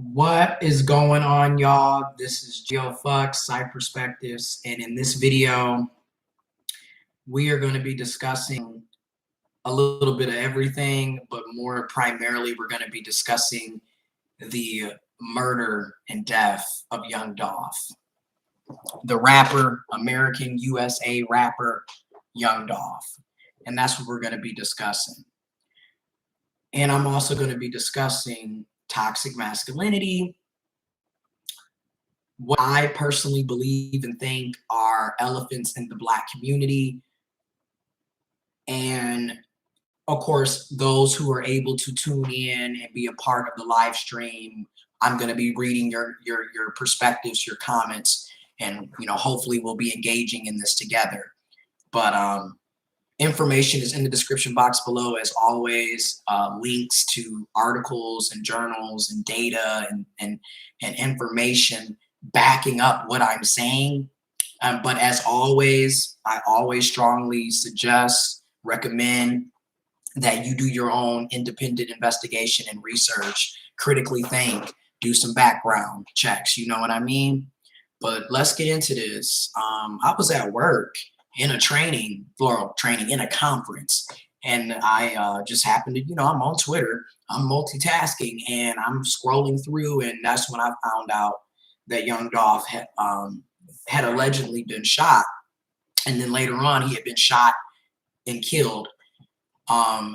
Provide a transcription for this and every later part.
What is going on, y'all? This is giofvcks, Psych Perspectives, and in this video, we are going to be discussing a little bit of everything, but more primarily, we're going to be discussing the murder and death of Young Dolph, the rapper, American USA rapper, Young Dolph. And that's what we're going to be discussing. And I'm also going to be discussing toxic masculinity, what I personally believe and think are elephants in the Black community, and of course, those who are able to tune in and be a part of the live stream. I'm going to be reading your perspectives, your comments, and hopefully we'll be engaging in this together. But information is in the description box below, as always. Links to articles and journals and data and information backing up what I'm saying. But as always, I always strongly suggest, recommend that you do your own independent investigation and research, critically think, do some background checks, you know what I mean? But let's get into this. I was at work in a training, in a conference, and I just happened to, I'm on Twitter, I'm multitasking, and I'm scrolling through, and that's when I found out that Young Dolph had allegedly been shot, and then later on he had been shot and killed.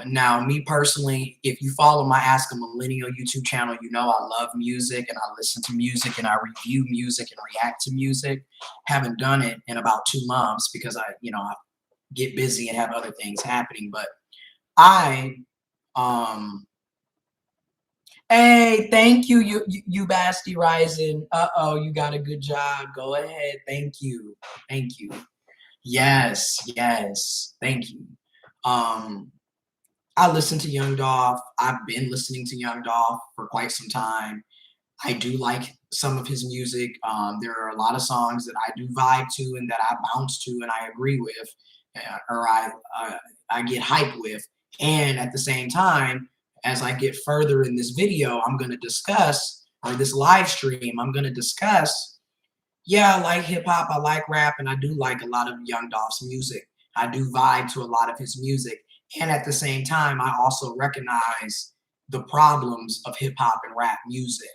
Now, me personally, if you follow my Ask a Millennial YouTube channel, you know I love music and I listen to music and I review music and react to music. Haven't done it in about 2 months because I get busy and have other things happening. But hey, thank you, you Basti Rising. You got a good job. Go ahead. Thank you. Yes, thank you. I listen to Young Dolph. I've been listening to Young Dolph for quite some time. I do like some of his music. There are a lot of songs that I do vibe to and that I bounce to and I agree with, or I get hyped with. And at the same time, as I get further in this video, I'm going to discuss, or this live stream, I'm going to discuss, yeah, I like hip hop, I like rap, and I do like a lot of Young Dolph's music. I do vibe to a lot of his music. And at the same time, I also recognize the problems of hip hop and rap music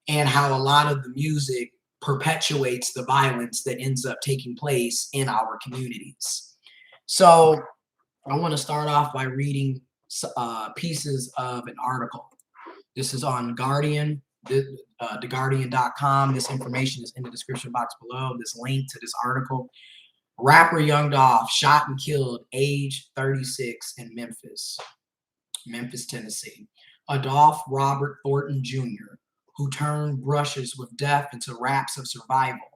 and how a lot of the music perpetuates the violence that ends up taking place in our communities. So I want to start off by reading pieces of an article. This is on Guardian, theguardian.com. This information is in the description box below. This link to this article. Rapper Young Dolph shot and killed, age 36, in Memphis, Tennessee. Adolph Robert Thornton Jr., who turned brushes with death into raps of survival,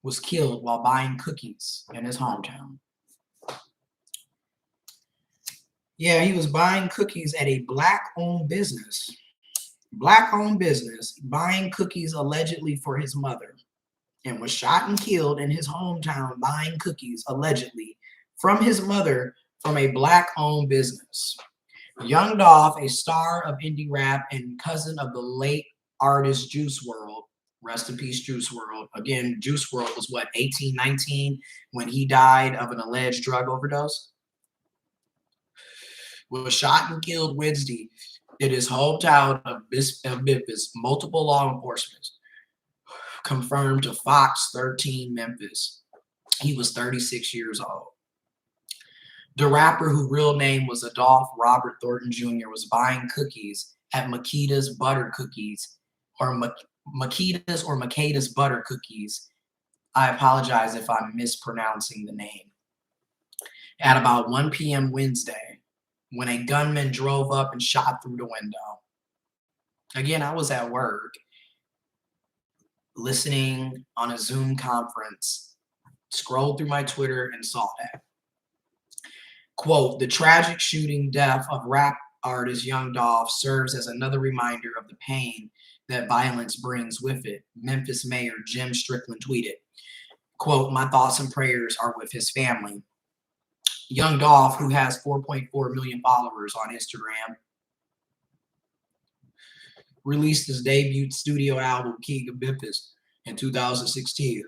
was killed while buying cookies in his hometown. Yeah, he was buying cookies at a Black-owned business. Black-owned business, buying cookies allegedly for his mother, and was shot and killed in his hometown buying cookies, allegedly, from his mother from a Black-owned business. Young Dolph, a star of indie rap and cousin of the late artist Juice WRLD, rest in peace, Juice WRLD. Again, Juice WRLD was what, 18, 19 when he died of an alleged drug overdose? Was shot and killed Wednesday in his hometown of Memphis. Multiple law enforcement confirmed to Fox 13 Memphis. He was 36 years old. The rapper, whose real name was Adolph Robert Thornton Jr., was buying cookies at Makita's Butter Cookies, or Makita's Butter Cookies. I apologize if I'm mispronouncing the name. At about 1 p.m. Wednesday, when a gunman drove up and shot through the window. Again, I was at work, listening on a Zoom conference, scrolled through my Twitter and saw that. Quote, the tragic shooting death of rap artist Young Dolph serves as another reminder of the pain that violence brings with it, Memphis Mayor Jim Strickland tweeted. Quote, my thoughts and prayers are with his family. Young Dolph, who has 4.4 million followers on Instagram, released his debut studio album, King of Memphis, in 2016.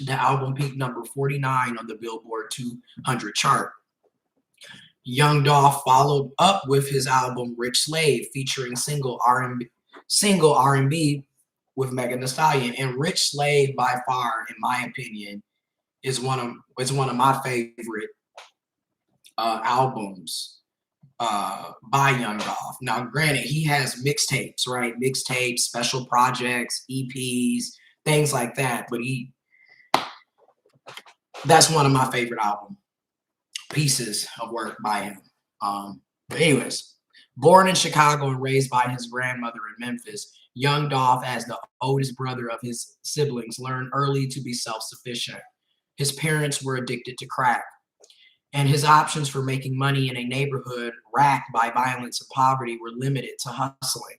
The album peaked number 49 on the Billboard 200 chart. Young Dolph followed up with his album Rich Slave, featuring single R&B with Megan Thee Stallion. And Rich Slave, by far, in my opinion, is one of my favorite albums by Young Dolph. Now, granted, he has mixtapes, right? Mixtapes, special projects, EPs, things like that. But that's one of my favorite album pieces of work by him. But anyways, born in Chicago and raised by his grandmother in Memphis, Young Dolph, as the oldest brother of his siblings, learned early to be self-sufficient. His parents were addicted to crack, and his options for making money in a neighborhood racked by violence and poverty were limited to hustling.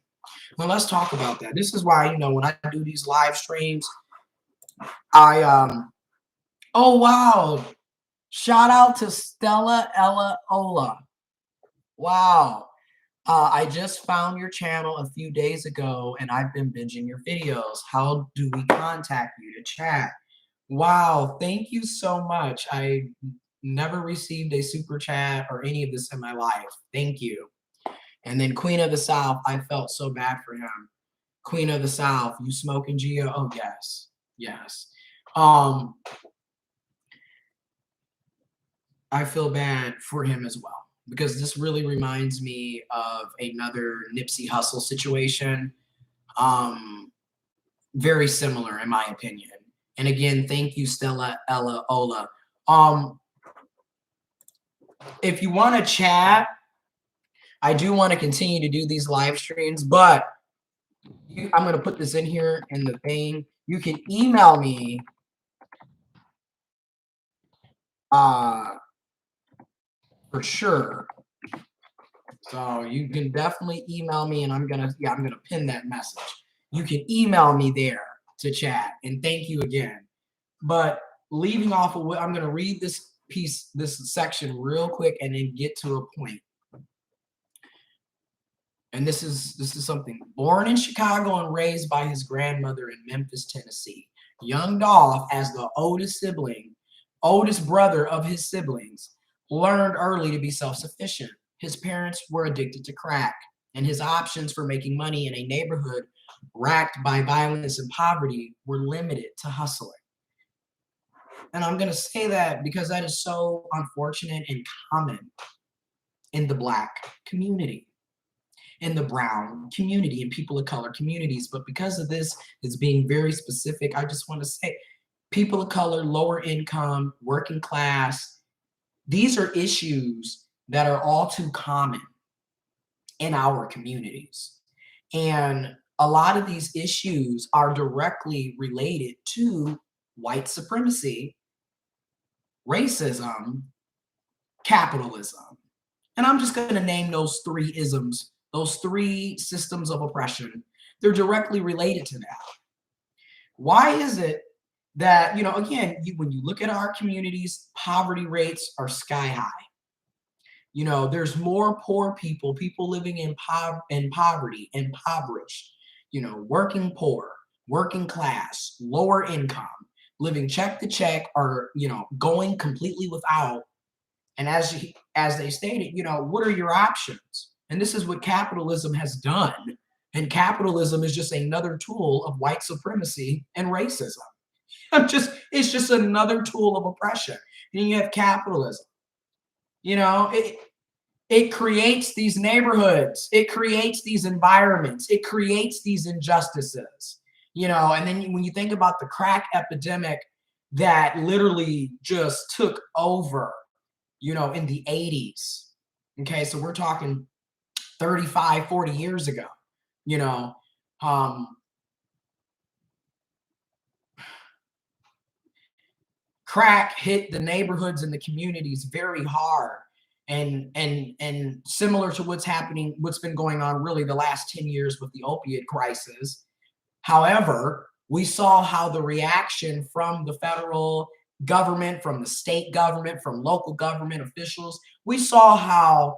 Well, let's talk about that. This is why, when I do these live streams, oh wow, shout out to Stella Ella Ola. Wow. I just found your channel a few days ago and I've been binging your videos. How do we contact you to chat? Wow, thank you so much. I never received a super chat or any of this in my life. Thank you. And then Queen of the South, I felt so bad for him. Queen of the South, you smoking Geo? Oh, yes. Yes. I feel bad for him as well, because this really reminds me of another Nipsey Hussle situation. Very similar, in my opinion. And again, thank you, Stella Ella Ola. If you want to chat, I do want to continue to do these live streams, but I'm going to put this in here in the thing. You can email me for sure. So you can definitely email me, and I'm gonna pin that message. You can email me there to chat, and thank you again. But leaving off of what I'm gonna read this section real quick, and then get to a point. And this is something. Born in Chicago and raised by his grandmother in Memphis, Tennessee, Young Dolph, as the oldest brother of his siblings, learned early to be self-sufficient. His parents were addicted to crack, and his options for making money in a neighborhood racked by violence and poverty were limited to hustling. And I'm going to say that because that is so unfortunate and common in the Black community, in the brown community, and people of color communities. But because of this, it's being very specific, I just want to say people of color, lower income, working class, these are issues that are all too common in our communities. And a lot of these issues are directly related to white supremacy, racism, capitalism. And I'm just going to name those three isms, those three systems of oppression. They're directly related to that. Why is it that, again, when you look at our communities, poverty rates are sky high. There's more poor people living in poverty, impoverished, working poor, working class, lower income, living check to check, or, going completely without. And as they stated, what are your options? And this is what capitalism has done. And capitalism is just another tool of white supremacy and racism. It's just another tool of oppression. And you have capitalism. It creates these neighborhoods. It creates these environments. It creates these injustices. And then when you think about the crack epidemic that literally just took over, in the 80s. Okay, so we're talking 35, 40 years ago, crack hit the neighborhoods and the communities very hard, and similar to what's been going on really the last 10 years with the opiate crisis. However, we saw how the reaction from the federal government, from the state government, from local government officials, we saw how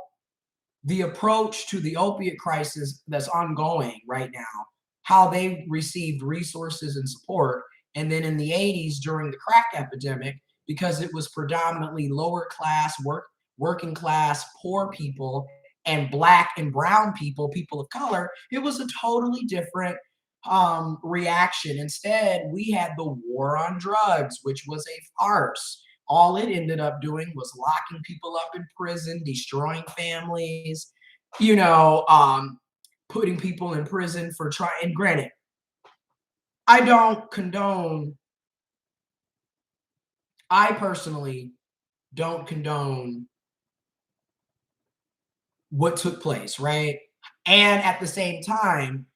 the approach to the opiate crisis that's ongoing right now, how they received resources and support. And then in the 80s during the crack epidemic, because it was predominantly lower class, working class, poor people, and black and brown people, people of color, it was a totally different reaction. Instead, we had the war on drugs, which was a farce. All it ended up doing was locking people up in prison, destroying families, you know, putting people in prison for trying. And granted, I don't condone, I personally don't condone what took place, right? And at the same time,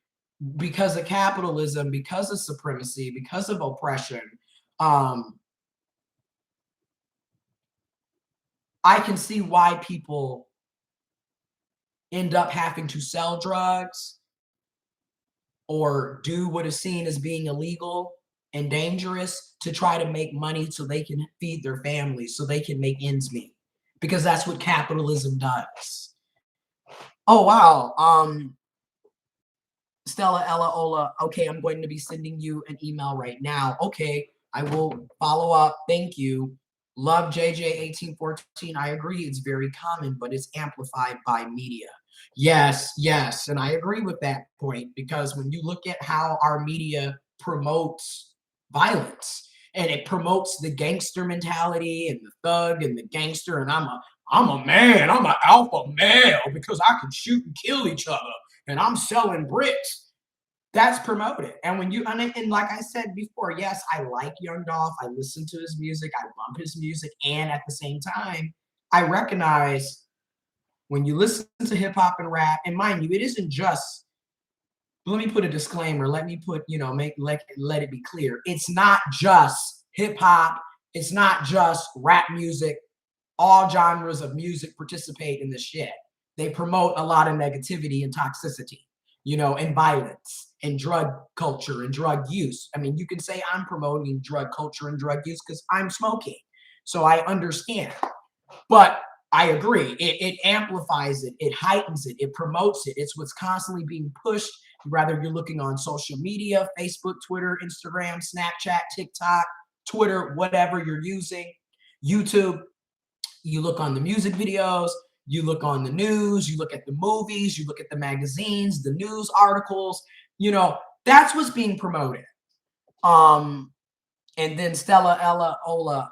because of capitalism, because of supremacy, because of oppression, um, I can see why people end up having to sell drugs or do what is seen as being illegal and dangerous to try to make money so they can feed their families, so they can make ends meet, because that's what capitalism does. Oh, wow. Stella, Ella, Ola, okay, I'm going to be sending you an email right now. Okay, I will follow up. Thank you. Love JJ1814. I agree, it's very common, but it's amplified by media. Yes, yes, and I agree with that point, because when you look at how our media promotes violence, and it promotes the gangster mentality and the thug and the gangster, and I'm a man, I'm an alpha male because I can shoot and kill each other, and I'm selling bricks. That's promoted. And when you, and like I said before, yes, I like Young Dolph. I listen to his music. I bump his music. And at the same time, I recognize when you listen to hip hop and rap, and mind you, it isn't just, let me put a disclaimer. Let me put, let it be clear. It's not just hip hop. It's not just rap music. All genres of music participate in this shit. They promote a lot of negativity and toxicity, and violence and drug culture and drug use. I mean, you can say I'm promoting drug culture and drug use because I'm smoking. So I understand. But I agree. It amplifies it. It heightens it. It promotes it. It's what's constantly being pushed, whether you're looking on social media, Facebook, Twitter, Instagram, Snapchat, TikTok, Twitter, whatever you're using, YouTube. You look on the music videos, you look on the news, you look at the movies, you look at the magazines, the news articles, that's what's being promoted. And then Stella, Ella, Ola,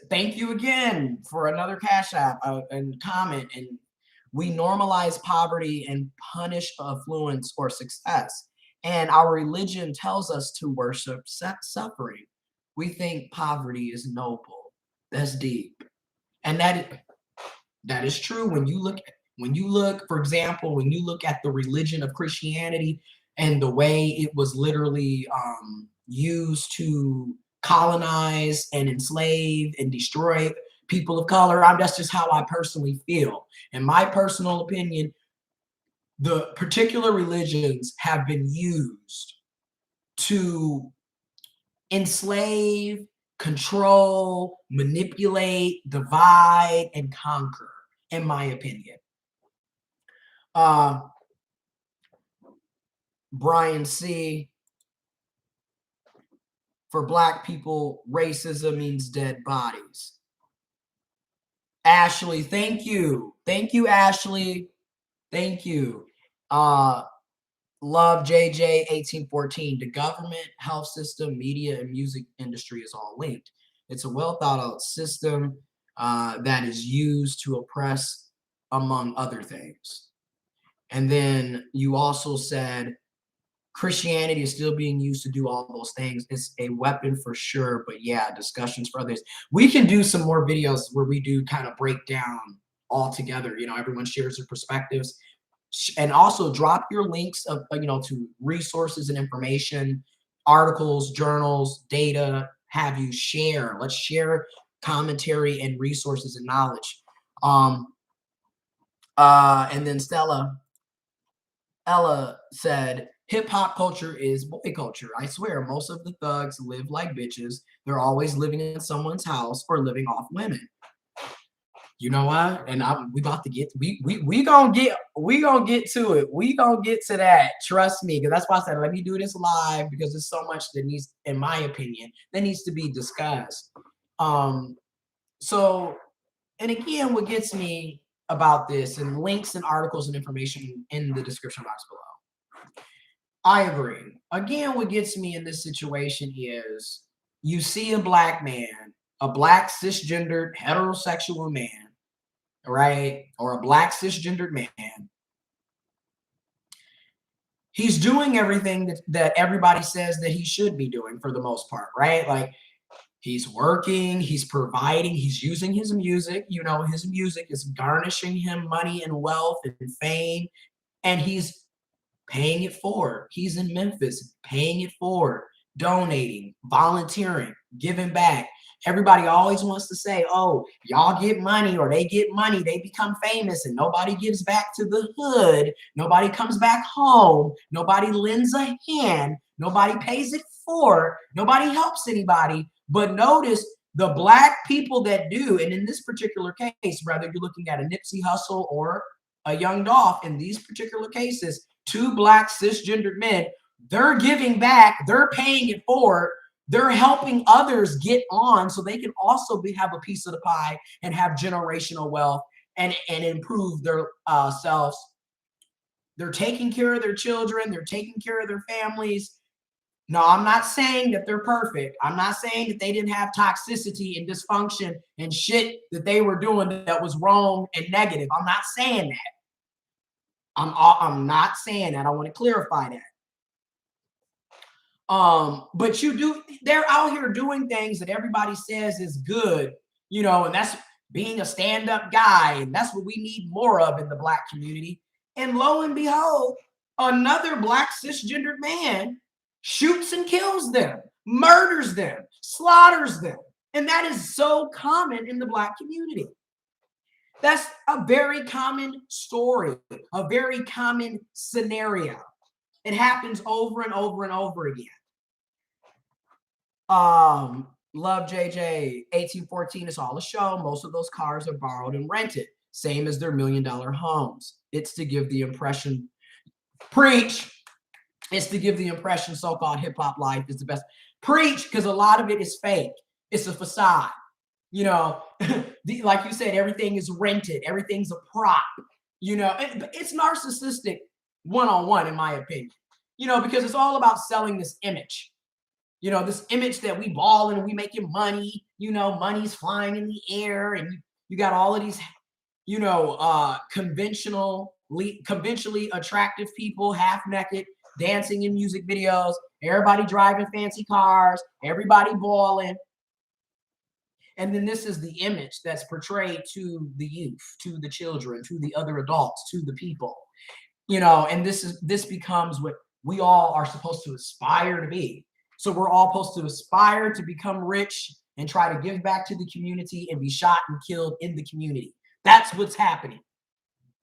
thank you again for another Cash App and comment. And we normalize poverty and punish affluence or success. And our religion tells us to worship suffering. We think poverty is noble. That's deep. And that is true. When you look, for example, when you look at the religion of Christianity and the way it was literally used to colonize and enslave and destroy people of color, that's just how I personally feel. In my personal opinion, the particular religions have been used to enslave, control, manipulate, divide, and conquer, in my opinion. Brian C. For Black people, racism means dead bodies. Ashley, thank you. Thank you, Ashley. Thank you. Love JJ1814. The government, health system, media, and music industry is all linked. It's a well thought out system that is used to oppress, among other things. And then you also said Christianity is still being used to do all those things. It's a weapon for sure, but yeah, discussions for others. We can do some more videos where we do kind of break down all together. Everyone shares their perspectives. And also drop your links of to resources and information, articles, journals, data, have you share. Let's share commentary and resources and knowledge. And then Ella said, hip hop culture is boy culture. I swear, most of the thugs live like bitches. They're always living in someone's house or living off women. You know what? And we about to get we gonna get to it. We gonna get to that. Trust me, because that's why I said let me do this live because there's so much that needs, in my opinion, that needs to be discussed. So, and again, what gets me about this, and links and articles and information in the description box below. I agree. Again, what gets me in this situation is you see a black man, a black cisgendered heterosexual man, right? Or a black cisgendered man. He's doing everything that everybody says that he should be doing for the most part, right? Like he's working, he's providing, he's using his music. You know, his music is garnishing him money and wealth and fame, and he's paying it forward. He's in Memphis, paying it forward, donating, volunteering, giving back. Everybody always wants to say, oh, y'all get money or they get money, they become famous, and nobody gives back to the hood. Nobody comes back home. Nobody lends a hand. Nobody pays it forward. Nobody helps anybody. But notice the black people that do, and in this particular case, whether you're looking at a Nipsey Hussle or a Young Dolph, in these particular cases, two black cisgendered men, they're giving back, they're paying it forward, they're helping others get on so they can also have a piece of the pie and have generational wealth and improve their selves. They're taking care of their children, they're taking care of their families. No, I'm not saying that they're perfect. I'm not saying that they didn't have toxicity and dysfunction and shit that they were doing that was wrong and negative. I'm not saying that. I'm not saying that. I want to clarify that. But they're out here doing things that everybody says is good, you know, and that's being a stand-up guy, and that's what we need more of in the black community. And lo and behold, another black cisgendered man shoots and kills them, murders them, slaughters them. And that is so common in the black community. That's a very common story, a very common scenario. It happens over and over and over again. Love JJ, 1814 is all a show. Most of those cars are borrowed and rented, same as their $1 million homes. It's to give the impression, preach. It's to give the impression so-called hip-hop life is the best. Preach, because a lot of it is fake. It's a facade. You know, like you said, everything is rented. Everything's a prop. You know, it's narcissistic one-on-one, in my opinion. You know, because it's all about selling this image. You know, this image that we balling and we making money. You know, money's flying in the air, and you got all of these, you know, conventionally attractive people, half-naked, dancing in music videos. Everybody driving fancy cars. Everybody balling. And then this is the image that's portrayed to the youth, to the children, to the other adults, to the people, you know, and this becomes what we all are supposed to aspire to be. So we're all supposed to aspire to become rich and try to give back to the community and be shot and killed in the community. That's what's happening.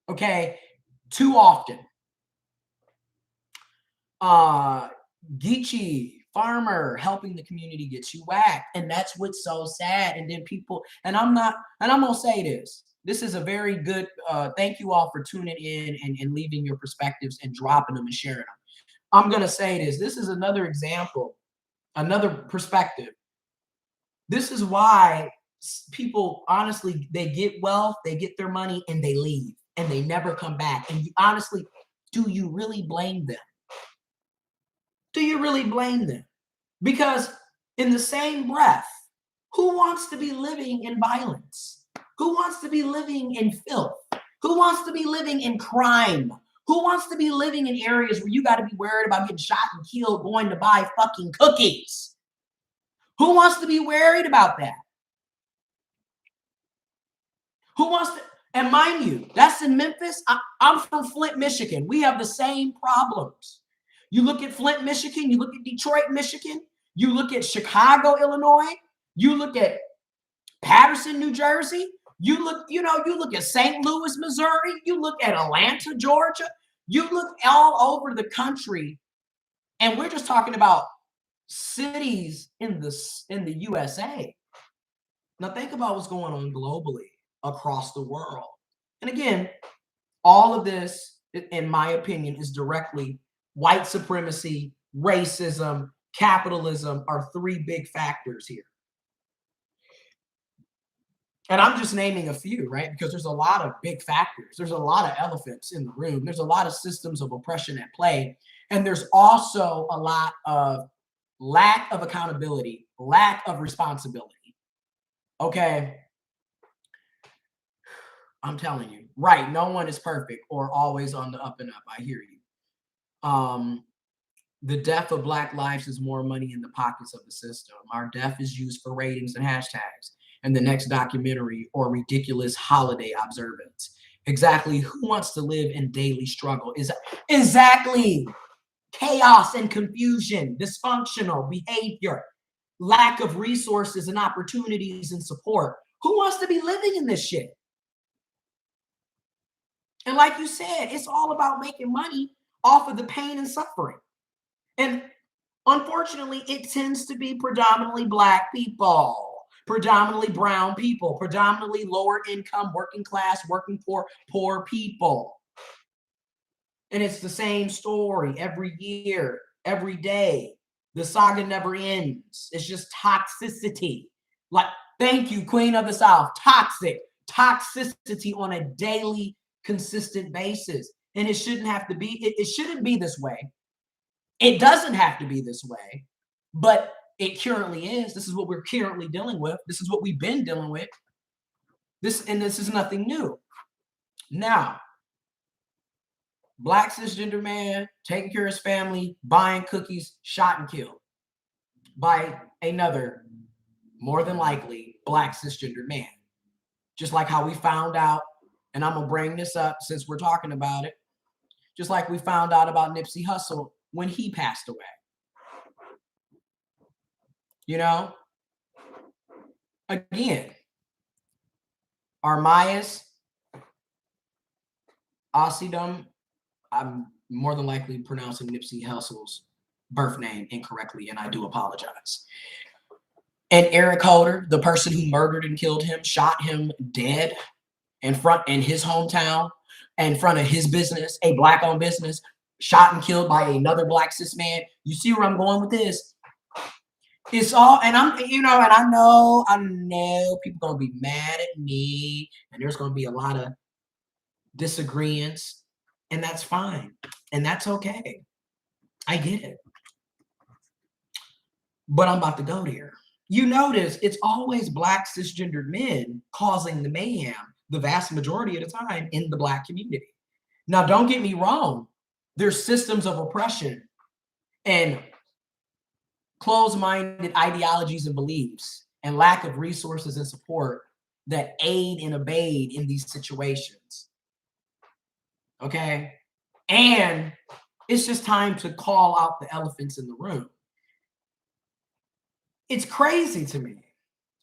Okay. Too often. Geechee, farmer helping the community gets you whacked, and that's what's so sad. And then people, and I'm gonna say this is a very good thank you all for tuning in and leaving your perspectives and dropping them and sharing them. I'm gonna say this is another example, another perspective. This is why people, honestly, they get wealth, they get their money, and they leave, and they never come back. And honestly, do you really blame them? Do you really blame them? Because in the same breath, who wants to be living in violence? Who wants to be living in filth? Who wants to be living in crime? Who wants to be living in areas where you got to be worried about getting shot and killed going to buy fucking cookies? Who wants to be worried about that? Who wants to? And mind you, that's in Memphis. I'm from Flint, Michigan. We have the same problems. You look at Flint, Michigan, you look at Detroit, Michigan, you look at Chicago, Illinois, you look at Patterson, New Jersey, you look at St. Louis, Missouri, you look at Atlanta, Georgia, you look all over the country, and we're just talking about cities in the USA. Now think about what's going on globally. across the world. And again, all of this, in my opinion, is directly white supremacy, racism, capitalism are three big factors here. And I'm just naming a few, right? Because there's a lot of big factors. There's a lot of elephants in the room. There's a lot of systems of oppression at play. And there's also a lot of lack of accountability, lack of responsibility. Okay. I'm telling you, right? No one is perfect or always on the up and up. I hear you. The death of Black lives is more money in the pockets of the system. Our death is used for ratings and hashtags and the next documentary or ridiculous holiday observance. Exactly who wants to live in daily struggle? Is exactly chaos and confusion, dysfunctional behavior, lack of resources and opportunities and support. Who wants to be living in this shit? And like you said, it's all about making money off of the pain and suffering. And unfortunately, it tends to be predominantly Black people, predominantly brown people, predominantly lower income, working class, working poor people. And it's the same story every year, every day. The saga never ends. It's just toxicity. Like, thank you, Queen of the South. Toxicity on a daily, consistent basis. And it shouldn't have to be, it shouldn't be this way. It doesn't have to be this way, but it currently is. This is what we're currently dealing with. This is what we've been dealing with. This is nothing new. Now, Black cisgender man taking care of his family, buying cookies, shot and killed by another, more than likely, Black cisgender man. Just like how we found out, and I'm gonna bring this up since we're talking about it, just like we found out about Nipsey Hussle when he passed away. You know, again, Armias Osidum, I'm more than likely pronouncing Nipsey Hussle's birth name incorrectly, and I do apologize. And Eric Holder, the person who murdered and killed him, shot him dead in his hometown, in front of his business, a Black-owned business, shot and killed by another Black cis man. You see where I'm going with this? It's all, and I'm, and I know people gonna be mad at me, and there's gonna be a lot of disagreements, and that's fine, and that's okay. I get it, but I'm about to go there. You notice it's always Black cisgendered men causing the mayhem the vast majority of the time in the Black community. Now, don't get me wrong. There's systems of oppression and closed-minded ideologies and beliefs and lack of resources and support that aid and abet in these situations. Okay? And it's just time to call out the elephants in the room. It's crazy to me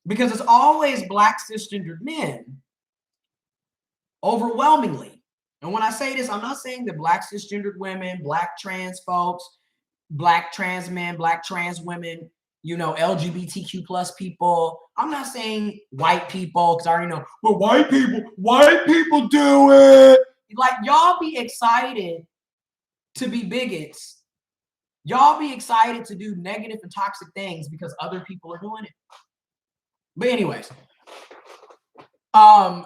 because it's always Black cisgendered men overwhelmingly. And when I say this, I'm not saying that Black cisgendered women, Black trans folks, Black trans men, Black trans women, LGBTQ plus people. I'm not saying white people, because I already know, well, white people do it. Like, y'all be excited to be bigots. Y'all be excited to do negative and toxic things because other people are doing it. But anyways, I'm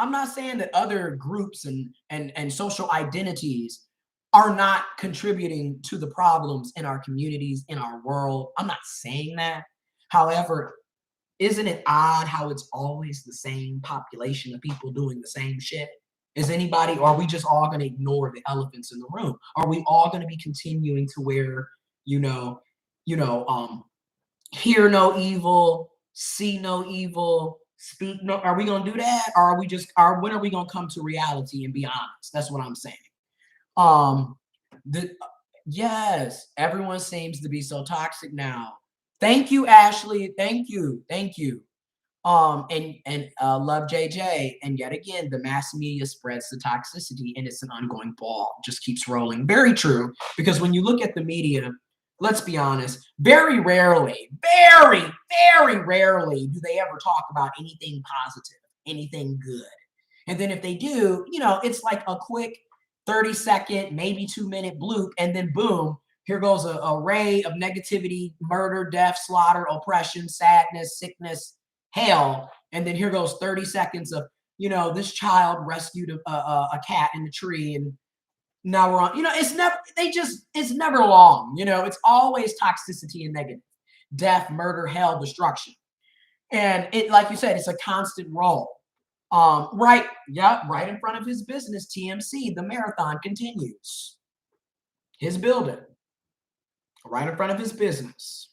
not saying that other groups and social identities are not contributing to the problems in our communities, in our world. I'm not saying that. However, isn't it odd how it's always the same population of people doing the same shit? Is anybody, or are we just all going to ignore the elephants in the room? Are we all going to be continuing to wear, hear no evil, see no evil, speak no? Are we going to do that? Or when are we going to come to reality and be honest? That's what I'm saying. Yes, everyone seems to be so toxic now. Thank you, Ashley. Thank you. And love JJ. And yet again, the mass media spreads the toxicity, and it's an ongoing ball. Just keeps rolling. Very true. Because when you look at the media, let's be honest, very rarely do they ever talk about anything positive, anything good. And then if they do, you know, it's like a quick 30-second, maybe 2-minute bloop, and then boom, here goes an array of negativity, murder, death, slaughter, oppression, sadness, sickness, hell. And then here goes 30 seconds of, you know, this child rescued a cat in the tree, and now we're on, you know, it's never, it's never long, you know, it's always toxicity and negative, death, murder, hell, destruction. And it, like you said, it's a constant roll. Right in front of his business, TMC, the marathon continues. His building, right in front of his business,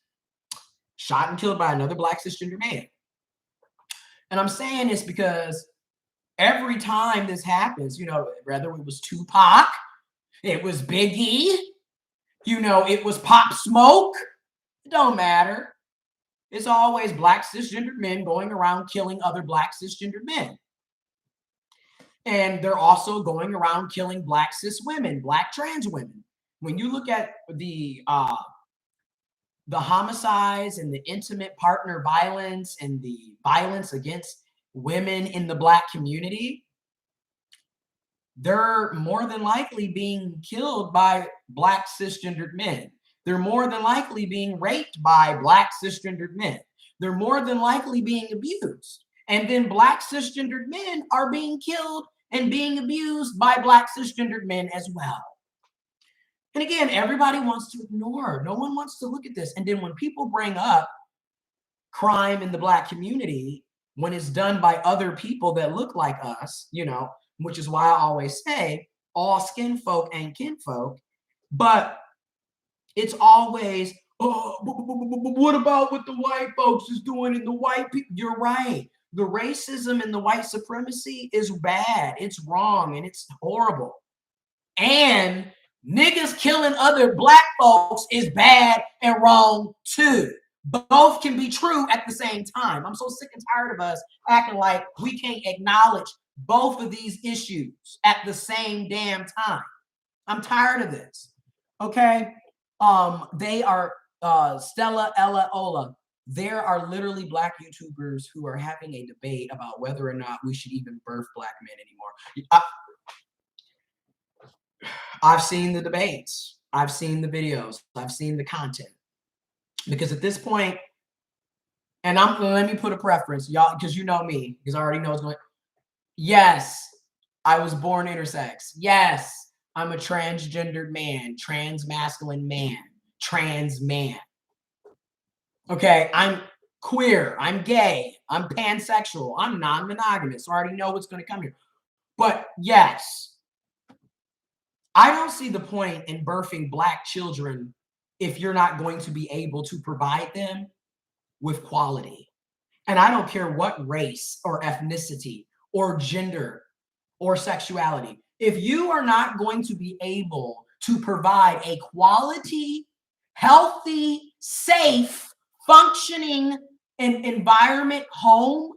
shot and killed by another Black cisgender man. And I'm saying this because every time this happens, you know, whether it was Tupac, it was Biggie, you know, it was Pop Smoke, it don't matter. It's always Black cisgendered men going around killing other Black cisgendered men. And they're also going around killing Black cis women, Black trans women. When you look at the homicides and the intimate partner violence and the violence against women in the Black community, they're more than likely being killed by Black cisgendered men. They're more than likely being raped by Black cisgendered men. They're more than likely being abused. And then Black cisgendered men are being killed and being abused by Black cisgendered men as well. And again, everybody wants to ignore. No one wants to look at this. And then when people bring up crime in the Black community, when it's done by other people that look like us, you know, which is why I always say all skin folk and kinfolk, but it's always, oh, what about what the white folks is doing and the white people? You're right. The racism and the white supremacy is bad. It's wrong and it's horrible. And niggas killing other Black folks is bad and wrong too. Both can be true at the same time. I'm so sick and tired of us acting like we can't acknowledge both of these issues at the same damn time. I'm tired of this. Okay. They are Stella, Ella, Ola. There are literally Black YouTubers who are having a debate about whether or not we should even birth Black men anymore. I've seen the debates. I've seen the videos. I've seen the content. Because at this point, and let me put a preference, y'all, because you know me, because I already know what's going on. Yes, I was born intersex. Yes, I'm a transgendered man, trans masculine man, trans man. Okay, I'm queer, I'm gay, I'm pansexual, I'm non-monogamous. So I already know what's going to come here. But yes, I don't see the point in birthing Black children if you're not going to be able to provide them with quality. And I don't care what race or ethnicity or gender or sexuality. If you are not going to be able to provide a quality, healthy, safe, functioning environment, home,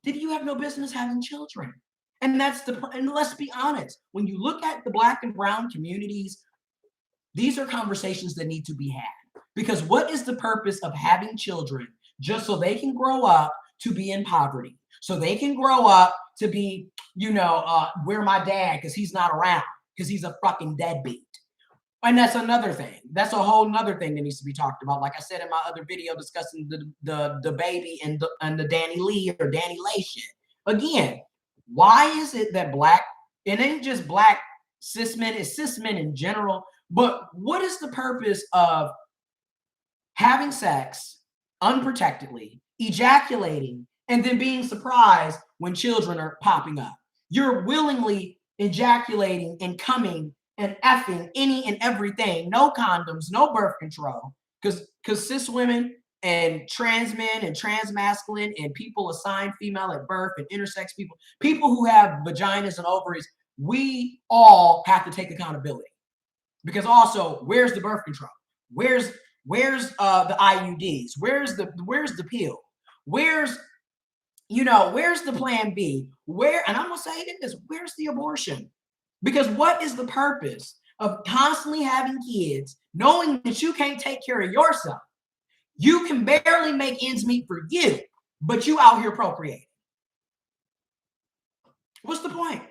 then you have no business having children. And and let's be honest, when you look at the Black and brown communities, these are conversations that need to be had. Because what is the purpose of having children just so they can grow up to be in poverty? So they can grow up to be, you know, where my dad, because he's not around, because he's a fucking deadbeat. And that's another thing. That's a whole nother thing that needs to be talked about. Like I said in my other video discussing the baby and the Danny Lee or Danny Lay shit. Again, why is it that Black, it ain't just Black cis men, it's cis men in general, but what is the purpose of having sex unprotectedly, ejaculating, and then being surprised when children are popping up? You're willingly ejaculating and coming and effing any and everything, no condoms, no birth control, because cis women and trans men and trans masculine and people assigned female at birth and intersex people who have vaginas and ovaries, we all have to take accountability. Because also, where's the birth control? Where's the IUDs? Where's the pill? Where's the plan B? And I'm gonna say this, where's the abortion? Because what is the purpose of constantly having kids, knowing that you can't take care of yourself? You can barely make ends meet for you, but you out here procreating. What's the point?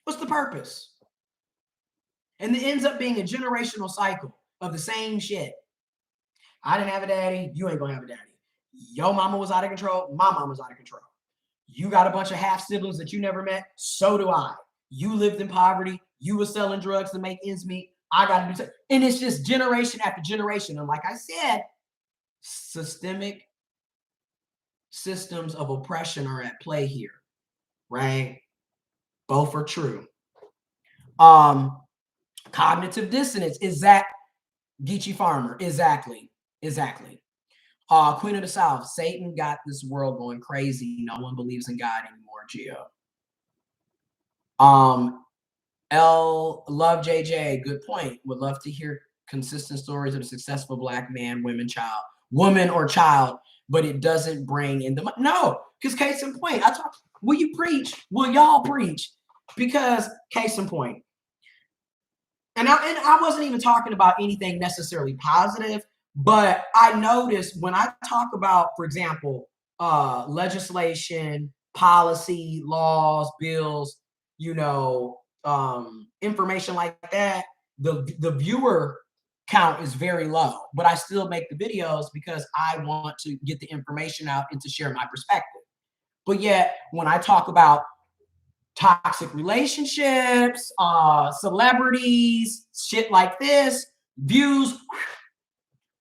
What's the purpose? And it ends up being a generational cycle of the same shit. I didn't have a daddy. You ain't gonna have a daddy. Your mama was out of control. My mama was out of control. You got a bunch of half siblings that you never met. So do I. You lived in poverty. You were selling drugs to make ends meet. I got to do something. And it's just generation after generation. And like I said, systemic systems of oppression are at play here, right? Both are true. Cognitive dissonance is that Geechee Farmer. Exactly. Queen of the South, Satan got this world going crazy. No one believes in God anymore, Gio. L Love JJ, good point. Would love to hear consistent stories of a successful Black man, woman or child, but it doesn't bring in the no, because case in point, will you preach? Will y'all preach? Because case in point. And I wasn't even talking about anything necessarily positive, but I noticed when I talk about, for example, legislation, policy, laws, bills, information like that, the viewer count is very low, but I still make the videos because I want to get the information out and to share my perspective. But yet, when I talk about toxic relationships, celebrities, shit like this, views,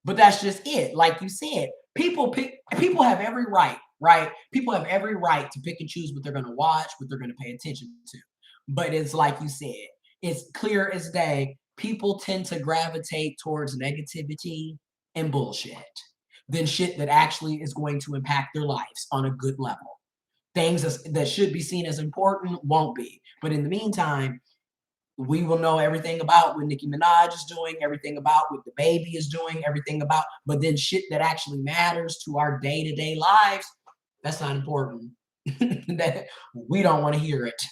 but that's just it. Like you said, people have every right, right? People have every right to pick and choose what they're going to watch, what they're going to pay attention to. But it's like you said, it's clear as day. People tend to gravitate towards negativity and bullshit than shit that actually is going to impact their lives on a good level. Things that should be seen as important won't be. But in the meantime, we will know everything about what Nicki Minaj is doing, everything about what the baby is doing, everything about, but then shit that actually matters to our day-to-day lives, that's not important. That we don't want to hear it.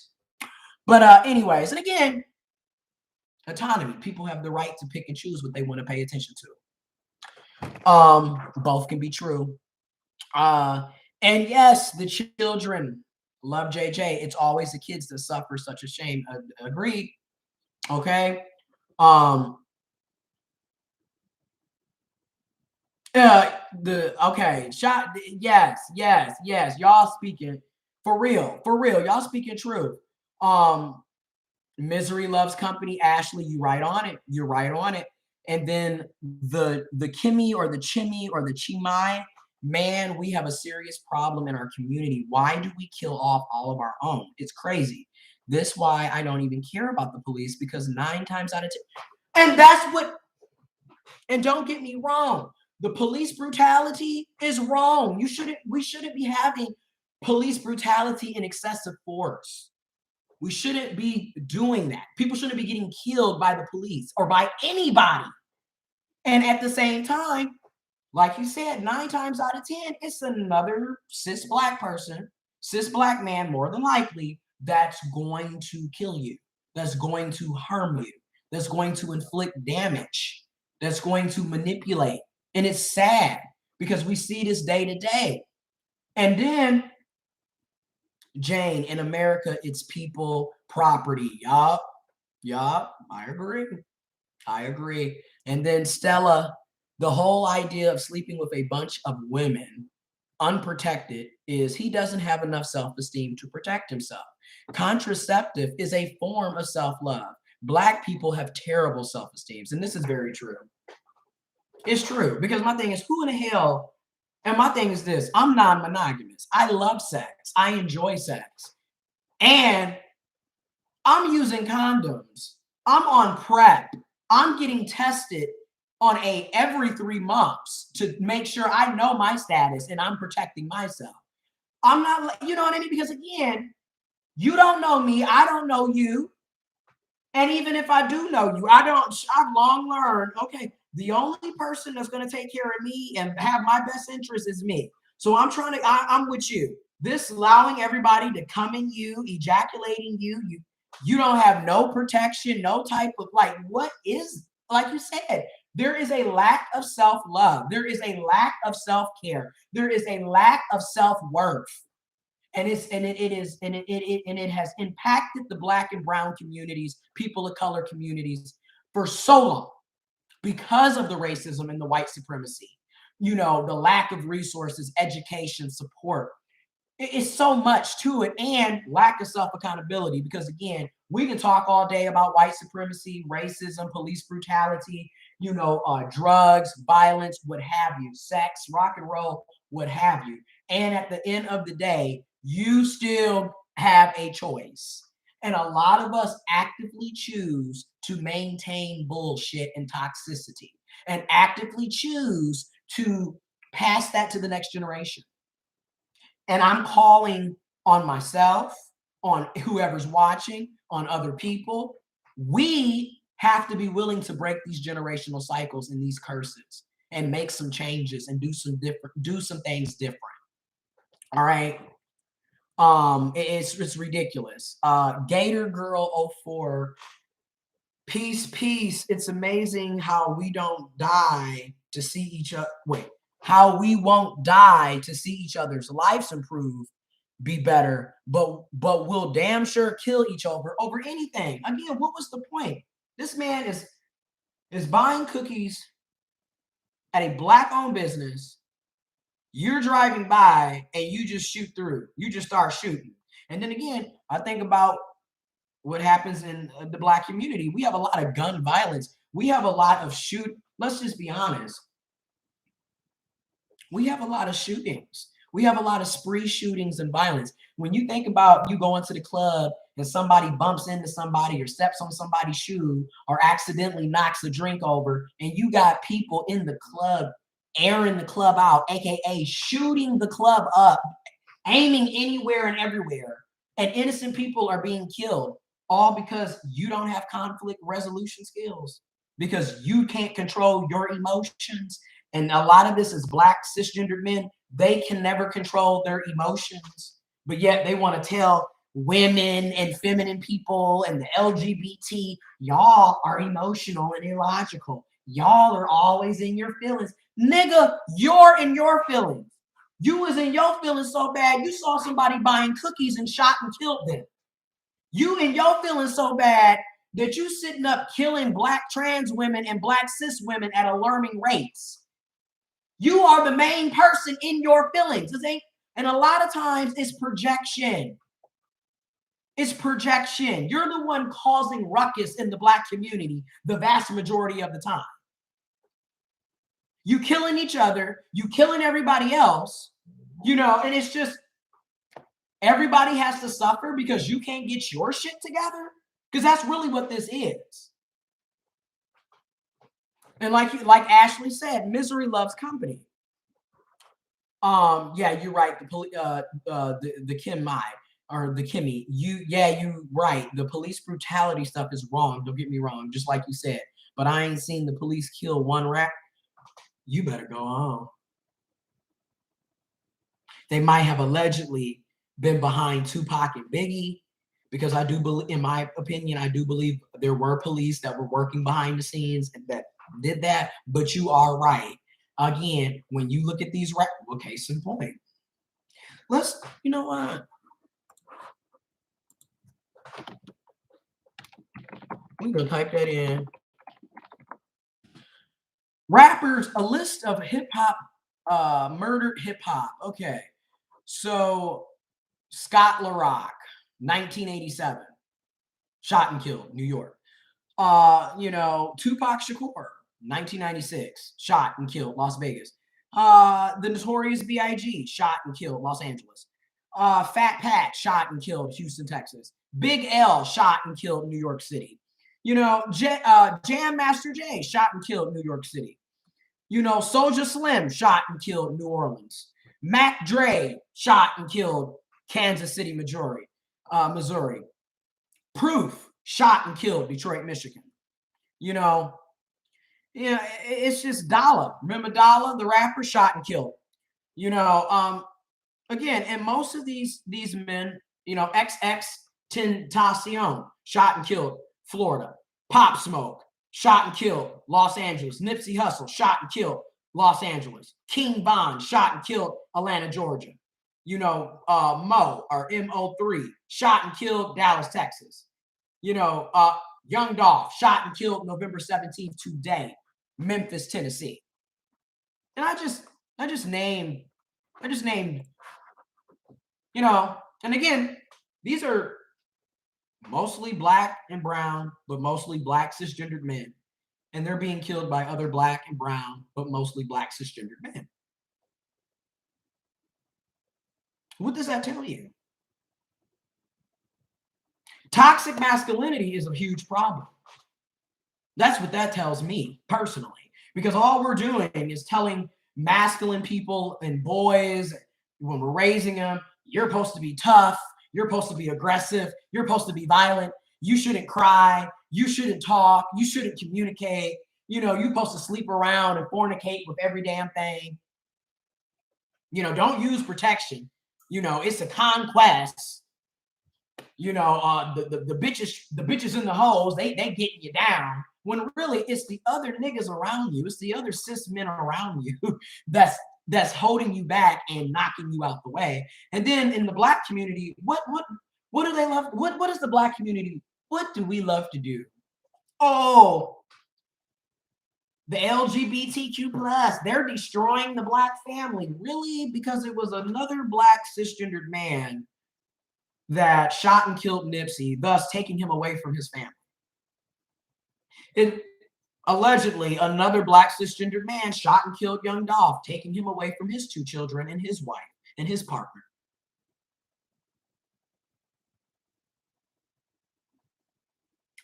But anyways, and again, autonomy. People have the right to pick and choose what they want to pay attention to. Both can be true. And yes, the children, love JJ. It's always the kids that suffer such a shame. Agreed. Okay. Yes. Y'all speaking for real. Y'all speaking truth. Misery loves company. Ashley, you're right on it. And then the Kimmy or the Chimmy or the Chimai. Man, we have a serious problem in our community. Why do we kill off all of our own? It's crazy. This why I don't even care about the police, because 9 times out of 10, and that's what, and don't get me wrong, the police brutality is wrong. We shouldn't be having police brutality and excessive force. We shouldn't be doing that. People shouldn't be getting killed by the police or by anybody. And at the same time, like you said, 9 times out of 10, it's another cis Black person, cis Black man, more than likely, that's going to kill you, that's going to harm you, that's going to inflict damage, that's going to manipulate. And it's sad because we see this day to day. And then, Jane, in America, it's people, property. Yup, I agree. And then Stella, the whole idea of sleeping with a bunch of women unprotected is he doesn't have enough self-esteem to protect himself. Contraceptive is a form of self-love. Black people have terrible self-esteem, and this is very true. It's true, because my thing is, who in the hell, and my thing is this, I'm non-monogamous. I love sex. I enjoy sex. And I'm using condoms. I'm on PrEP. I'm getting tested on every 3 months to make sure I know my status and I'm protecting myself. I'm not, you know what I mean? Because again, you don't know me, I don't know you. And even if I do know you, I've long learned, okay, the only person that's going to take care of me and have my best interest is me. So I'm with you. This allowing everybody to come in you, ejaculating you don't have no protection, no type of, like, what is, like you said, there is a lack of self-love. There is a lack of self-care. There is a lack of self-worth. And it has impacted the Black and brown communities, people of color communities for so long because of the racism and the white supremacy, the lack of resources, education, support. It's so much to it, and lack of self-accountability, because again, we can talk all day about white supremacy, racism, police brutality, drugs, violence, what have you, sex, rock and roll, what have you. And at the end of the day, you still have a choice. And a lot of us actively choose to maintain bullshit and toxicity, and actively choose to pass that to the next generation. And I'm calling on myself, on whoever's watching, on other people. We have to be willing to break these generational cycles and these curses and make some changes and do some things different. All right. It's ridiculous. Gator Girl 04. Peace. It's amazing how we don't die to see each other. How we won't die to see each other's lives improve, be better, but we'll damn sure kill each other over anything. Again, what was the point? This man is buying cookies at a Black-owned business. You're driving by and you just shoot through. You just start shooting. And then again, I think about what happens in the Black community. We have a lot of gun violence. We have a lot of let's just be honest. We have a lot of shootings. We have a lot of spree shootings and violence. When you think about you going to the club and somebody bumps into somebody or steps on somebody's shoe or accidentally knocks a drink over, and you got people in the club airing the club out, aka shooting the club up, aiming anywhere and everywhere, and innocent people are being killed, all because you don't have conflict resolution skills, because you can't control your emotions. And a lot of this is Black cisgendered men. They can never control their emotions, but yet they want to tell women and feminine people and the LGBT, y'all are emotional and illogical. Y'all are always in your feelings. Nigga, you're in your feelings. You was in your feelings so bad, you saw somebody buying cookies and shot and killed them. You in your feelings so bad that you sitting up killing Black trans women and Black cis women at alarming rates. You are the main person in your feelings. And a lot of times it's projection. It's projection. You're the one causing ruckus in the Black community the vast majority of the time. You killing each other, you killing everybody else, and it's just everybody has to suffer because you can't get your shit together, because that's really what this is. And like Ashley said, misery loves company. Yeah, you're right. The Kim Mai or the Kimmy. You're right. The police brutality stuff is wrong. Don't get me wrong, just like you said. But I ain't seen the police kill one rat. You better go on. They might have allegedly been behind Tupac and Biggie, because I do believe, in my opinion, I do believe there were police that were working behind the scenes and that did that. But you are right. Again, when you look at these, case in point. You know what? I'm gonna type that in. Rappers, a list of hip hop, murdered hip hop. Okay, so Scott LaRock, 1987, shot and killed, New York. Tupac Shakur, 1996, shot and killed, Las Vegas. The Notorious B.I.G., shot and killed, Los Angeles. Fat Pat, shot and killed, Houston, Texas. Big L, shot and killed, New York City. Jam Master Jay, shot and killed, New York City. Soulja Slim, shot and killed, New Orleans. Mac Dre, shot and killed, Kansas City, Missouri. Proof, shot and killed, Detroit, Michigan. It's just Dollar. Remember Dollar, the rapper, shot and killed. Again, and most of these men, XX Tentacion, shot and killed, Florida. Pop Smoke, shot and killed, Los Angeles. Nipsey Hussle, shot and killed, Los Angeles. King Von, shot and killed, Atlanta, Georgia. Mo or MO3 shot and killed Dallas, Texas. Young Dolph shot and killed November 17th today, Memphis, Tennessee. And I just named, and again, these are mostly black and brown, but mostly black cisgendered men. And they're being killed by other black and brown, but mostly black cisgendered men. What does that tell you? Toxic masculinity is a huge problem. That's what that tells me personally, because all we're doing is telling masculine people and boys when we're raising them, you're supposed to be tough, you're supposed to be aggressive, you're supposed to be violent, you shouldn't cry, you shouldn't talk, you shouldn't communicate, you're supposed to sleep around and fornicate with every damn thing. Don't use protection. It's a conquest. The bitches in the holes, they getting you down. When really it's the other niggas around you, it's the other cis men around you that's holding you back and knocking you out the way. And then in the black community, what do they love? What is the black community? What do we love to do? Oh, the LGBTQ plus, they're destroying the black family. Really? Because it was another black cisgendered man that shot and killed Nipsey, thus taking him away from his family. Allegedly, another black cisgendered man shot and killed Young Dolph, taking him away from his 2 children and his wife and his partner.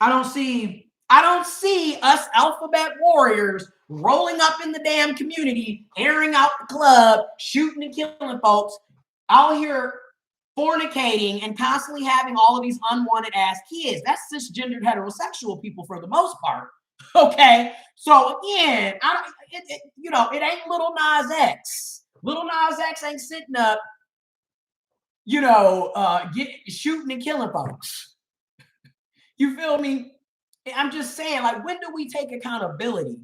I don't see us alphabet warriors rolling up in the damn community, airing out the club, shooting and killing folks, out here fornicating and constantly having all of these unwanted ass kids. That's cisgendered heterosexual people for the most part. Okay, so again, it ain't Little Nas X. Little Nas X ain't sitting up, shooting and killing folks. You feel me? I'm just saying, like, when do we take accountability?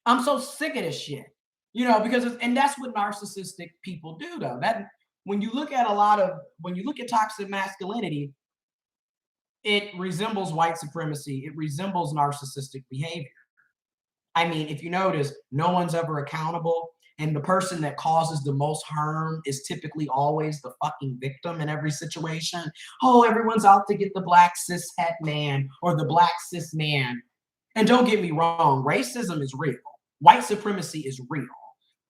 I'm so sick of this shit, because and that's what narcissistic people do, though. That when you look at toxic masculinity, it resembles white supremacy. It resembles narcissistic behavior. I mean, if you notice, no one's ever accountable. And the person that causes the most harm is typically always the fucking victim in every situation. Oh, everyone's out to get the black cis het man or the black cis man. And don't get me wrong, racism is real. White supremacy is real.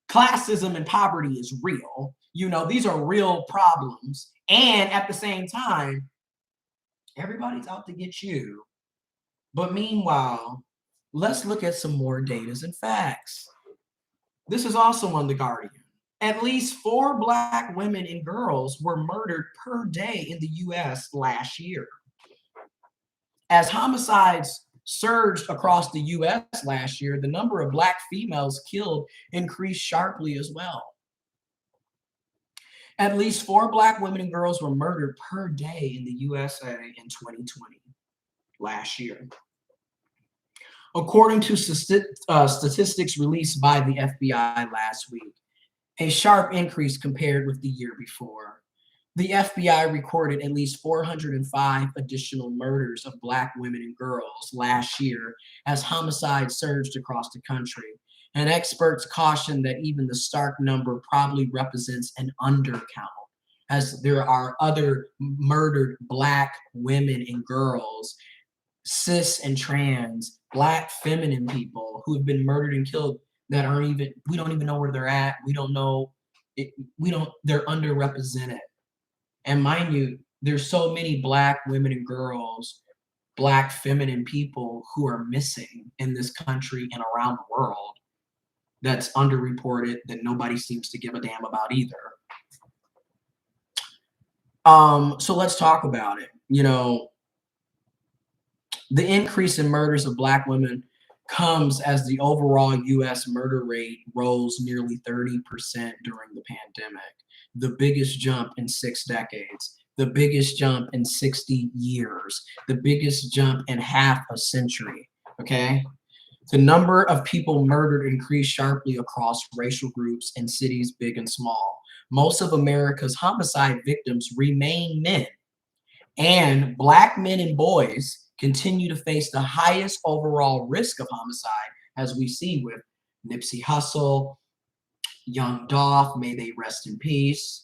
Classism and poverty is real. These are real problems. And at the same time, everybody's out to get you. But meanwhile, let's look at some more data and facts. This is also on The Guardian. At least 4 black women and girls were murdered per day in the US last year. As homicides surged across the US last year, the number of black females killed increased sharply as well. At least 4 black women and girls were murdered per day in the USA in 2020, last year. According to statistics released by the FBI last week, a sharp increase compared with the year before. The FBI recorded at least 405 additional murders of black women and girls last year as homicides surged across the country. And experts caution that even the stark number probably represents an undercount, as there are other murdered black women and girls, cis and trans, black feminine people who have been murdered and killed that we don't even know where they're at. We don't know, they're underrepresented. And mind you, there's so many black women and girls, black feminine people who are missing in this country and around the world that's underreported, that nobody seems to give a damn about either. So let's talk about it. The increase in murders of black women comes as the overall U.S. murder rate rose nearly 30% during the pandemic, the biggest jump in 6 decades, the biggest jump in 60 years, the biggest jump in half a century, okay? The number of people murdered increased sharply across racial groups in cities big and small. most of America's homicide victims remain men. And Black men and boys continue to face the highest overall risk of homicide, as we see with Nipsey Hussle, Young Dolph, may they rest in peace.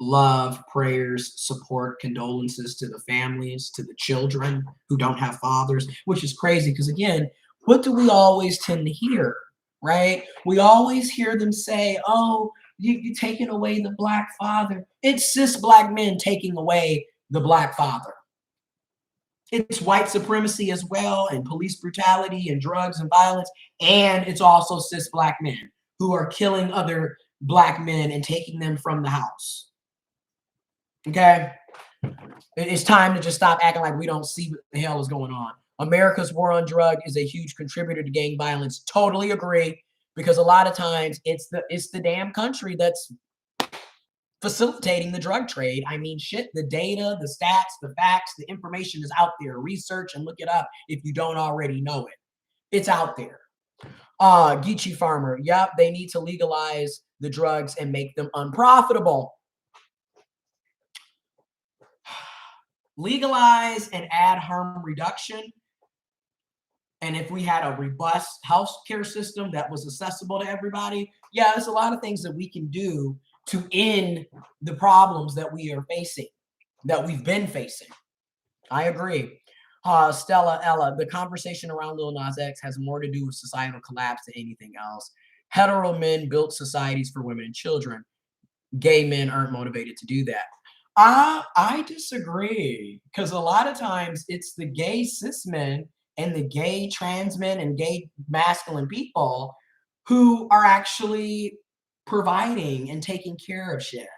Love, prayers, support, condolences to the families, to the children who don't have fathers, which is crazy because, again, what do we always tend to hear, right? We always hear them say, oh, you're taking away the Black father. It's cis Black men taking away the Black father. It's white supremacy as well, and police brutality and drugs and violence. And it's also cis Black men who are killing other Black men and taking them from the house. Okay, it's time to just stop acting like we don't see what the hell is going on. America's war on drug is a huge contributor to gang violence. Totally agree, because a lot of times it's the damn country that's facilitating the drug trade. I mean, shit, the data, the stats, the facts, the information is out there. Research and look it up if you don't already know it. It's out there. Geechee Farmer, yep, they need to legalize the drugs and make them unprofitable. Legalize and add harm reduction. And if we had a robust healthcare system that was accessible to everybody, yeah, there's a lot of things that we can do to end the problems that we are facing, that we've been facing. I agree. Stella Ella, the conversation around Lil Nas X has more to do with societal collapse than anything else. Hetero men built societies for women and children. Gay men aren't motivated to do that. I disagree, because a lot of times it's the gay cis men and the gay trans men and gay masculine people who are actually providing and taking care of shit.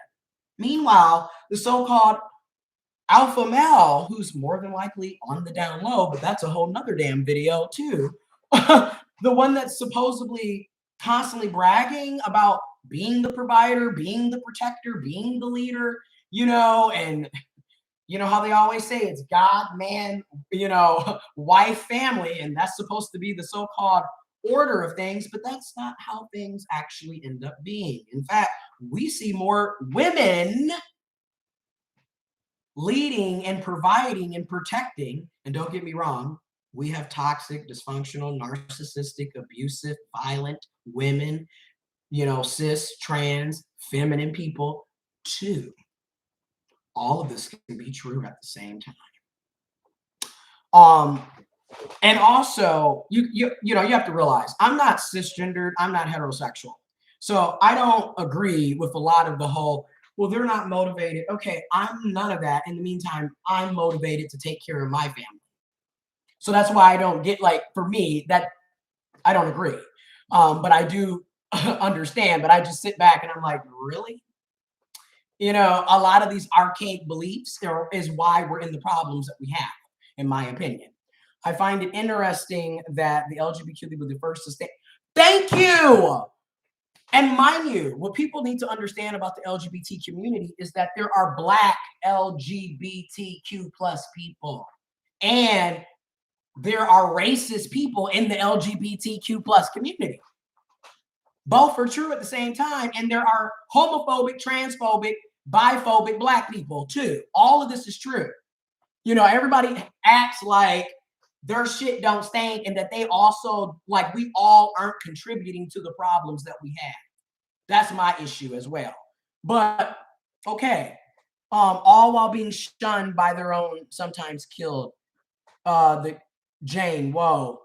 Meanwhile, the so-called alpha male, who's more than likely on the down low, but that's a whole nother damn video too, the one that's supposedly constantly bragging about being the provider, being the protector, being the leader, you know, and you know how they always say it's God, man, you know, wife, family, and that's supposed to be the so-called order of things, but that's not how things actually end up being. In fact, we see more women leading and providing and protecting, and don't get me wrong, we have toxic, dysfunctional, narcissistic, abusive, violent women, you know, cis, trans, feminine people too. All of this can be true at the same time. And also, you know, you have to realize I'm not cisgendered, I'm not heterosexual. So I don't agree with a lot of the whole, well, they're not motivated. Okay, I'm none of that. In the meantime, I'm motivated to take care of my family. So that's why I don't get, like, for me, that I don't agree. But I do understand, but I just sit back and I'm like, really? You know, a lot of these archaic beliefs is why we're in the problems that we have, in my opinion. I find it interesting that the LGBTQ were the first to stay. Thank you. And mind you, what people need to understand about the LGBT community is that there are Black LGBTQ plus people, and there are racist people in the LGBTQ plus community. Both are true at the same time, and there are homophobic, transphobic, biphobic Black people too. All of this is true. You know, everybody acts like their shit don't stink and that they also, like, we all aren't contributing to the problems that we have. That's my issue as well. But okay, all while being shunned by their own, sometimes killed. The Jane, whoa.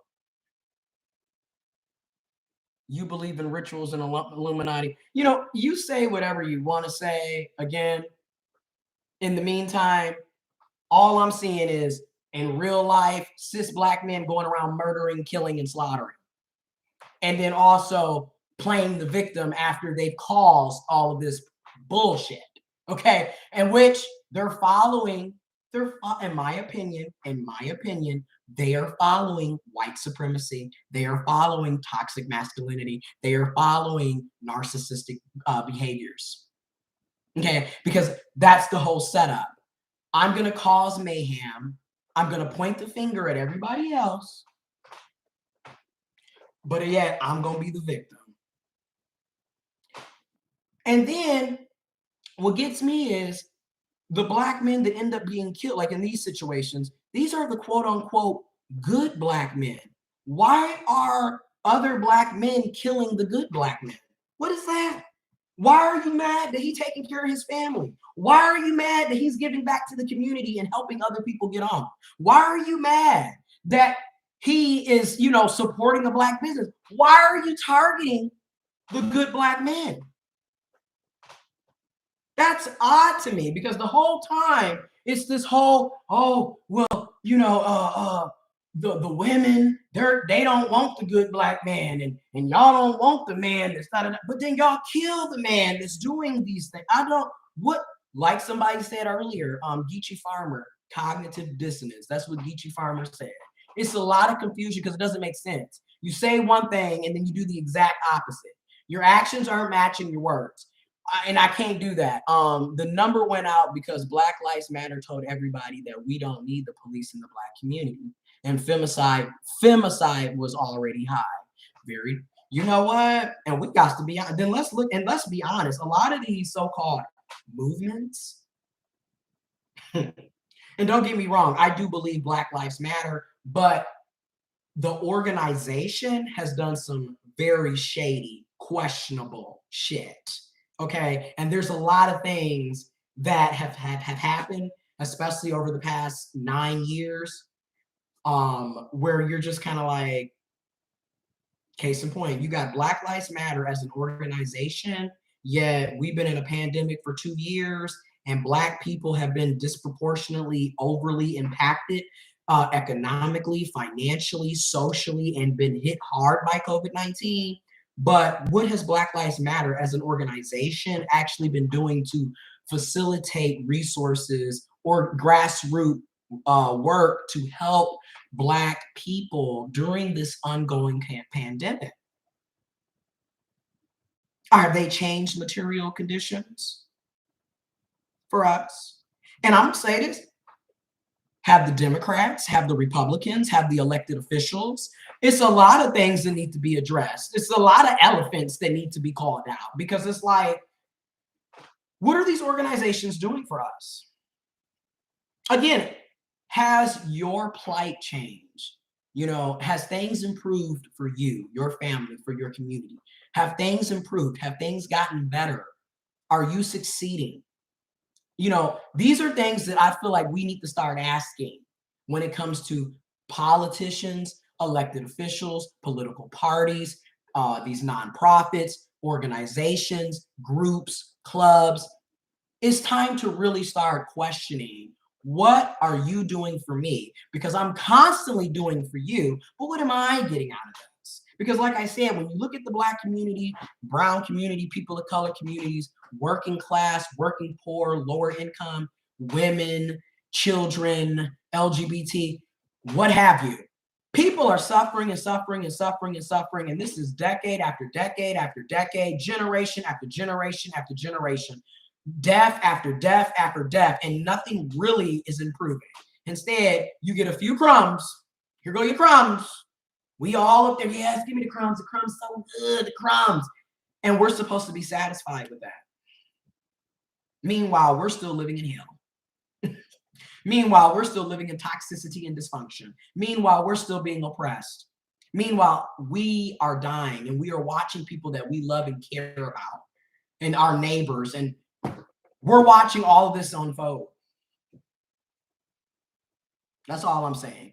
You believe in rituals and Illuminati. You know, you say whatever you want to say. Again, in the meantime, all I'm seeing is, in real life, cis Black men going around murdering, killing, and slaughtering. And then also playing the victim after they've caused all of this bullshit. Okay. And which they're following, in my opinion, they are following white supremacy. They are following toxic masculinity. They are following narcissistic behaviors. Okay. Because that's the whole setup. I'm going to cause mayhem. I'm going to point the finger at everybody else. But yet, I'm going to be the victim. And then what gets me is the Black men that end up being killed, like in these situations, these are the quote unquote good Black men. Why are other Black men killing the good Black men? What is that? Why are you mad that he's taking care of his family? Why are you mad that he's giving back to the community and helping other people get on? Why are you mad that he is, supporting a Black business? Why are you targeting the good Black men? That's odd to me, because the whole time it's this whole, oh, well, the women, they don't want the good Black man, and y'all don't want the man that's not enough, but then y'all kill the man that's doing these things. Like somebody said earlier, Geechee Farmer, cognitive dissonance. That's what Geechee Farmer said. It's a lot of confusion because it doesn't make sense. You say one thing and then you do the exact opposite. Your actions aren't matching your words. And I can't do that. The number went out because Black Lives Matter told everybody that we don't need the police in the Black community, and femicide was already high. You know what? And we got to be honest. Then let's be honest. A lot of these so-called movements, and don't get me wrong, I do believe Black Lives Matter, but the organization has done some very shady, questionable shit. Okay, and there's a lot of things that have happened, especially over the past 9 years, where you're just kind of like, case in point, you got Black Lives Matter as an organization, yet we've been in a pandemic for 2 years, and Black people have been disproportionately overly impacted economically, financially, socially, and been hit hard by COVID-19. But what has Black Lives Matter as an organization actually been doing to facilitate resources or grassroots work to help Black people during this ongoing pandemic? Are they changed material conditions for us? And I'm gonna say this: have the Democrats, have the Republicans, have the elected officials. It's a lot of things that need to be addressed. It's a lot of elephants that need to be called out, because it's like, what are these organizations doing for us? Again, has your plight changed? Has things improved for you, your family, for your community? Have things improved? Have things gotten better? Are you succeeding? These are things that I feel like we need to start asking when it comes to politicians, elected officials, political parties, these nonprofits, organizations, groups, clubs. It's time to really start questioning, what are you doing for me? Because I'm constantly doing for you, but what am I getting out of this? Because like I said, when you look at the Black community, brown community, people of color communities, working class, working poor, lower income, women, children, LGBT, what have you, people are suffering and suffering and suffering and suffering. And this is decade after decade after decade, generation after generation after generation, death after death after death, and nothing really is improving. Instead, you get a few crumbs. Here go your crumbs. We all up there, yes, give me the crumbs. The crumbs so good, the crumbs. And we're supposed to be satisfied with that. Meanwhile, we're still living in hell. Meanwhile, we're still living in toxicity and dysfunction. Meanwhile, we're still being oppressed. Meanwhile, we are dying, and we are watching people that we love and care about, and our neighbors, and we're watching all of this unfold. That's all I'm saying.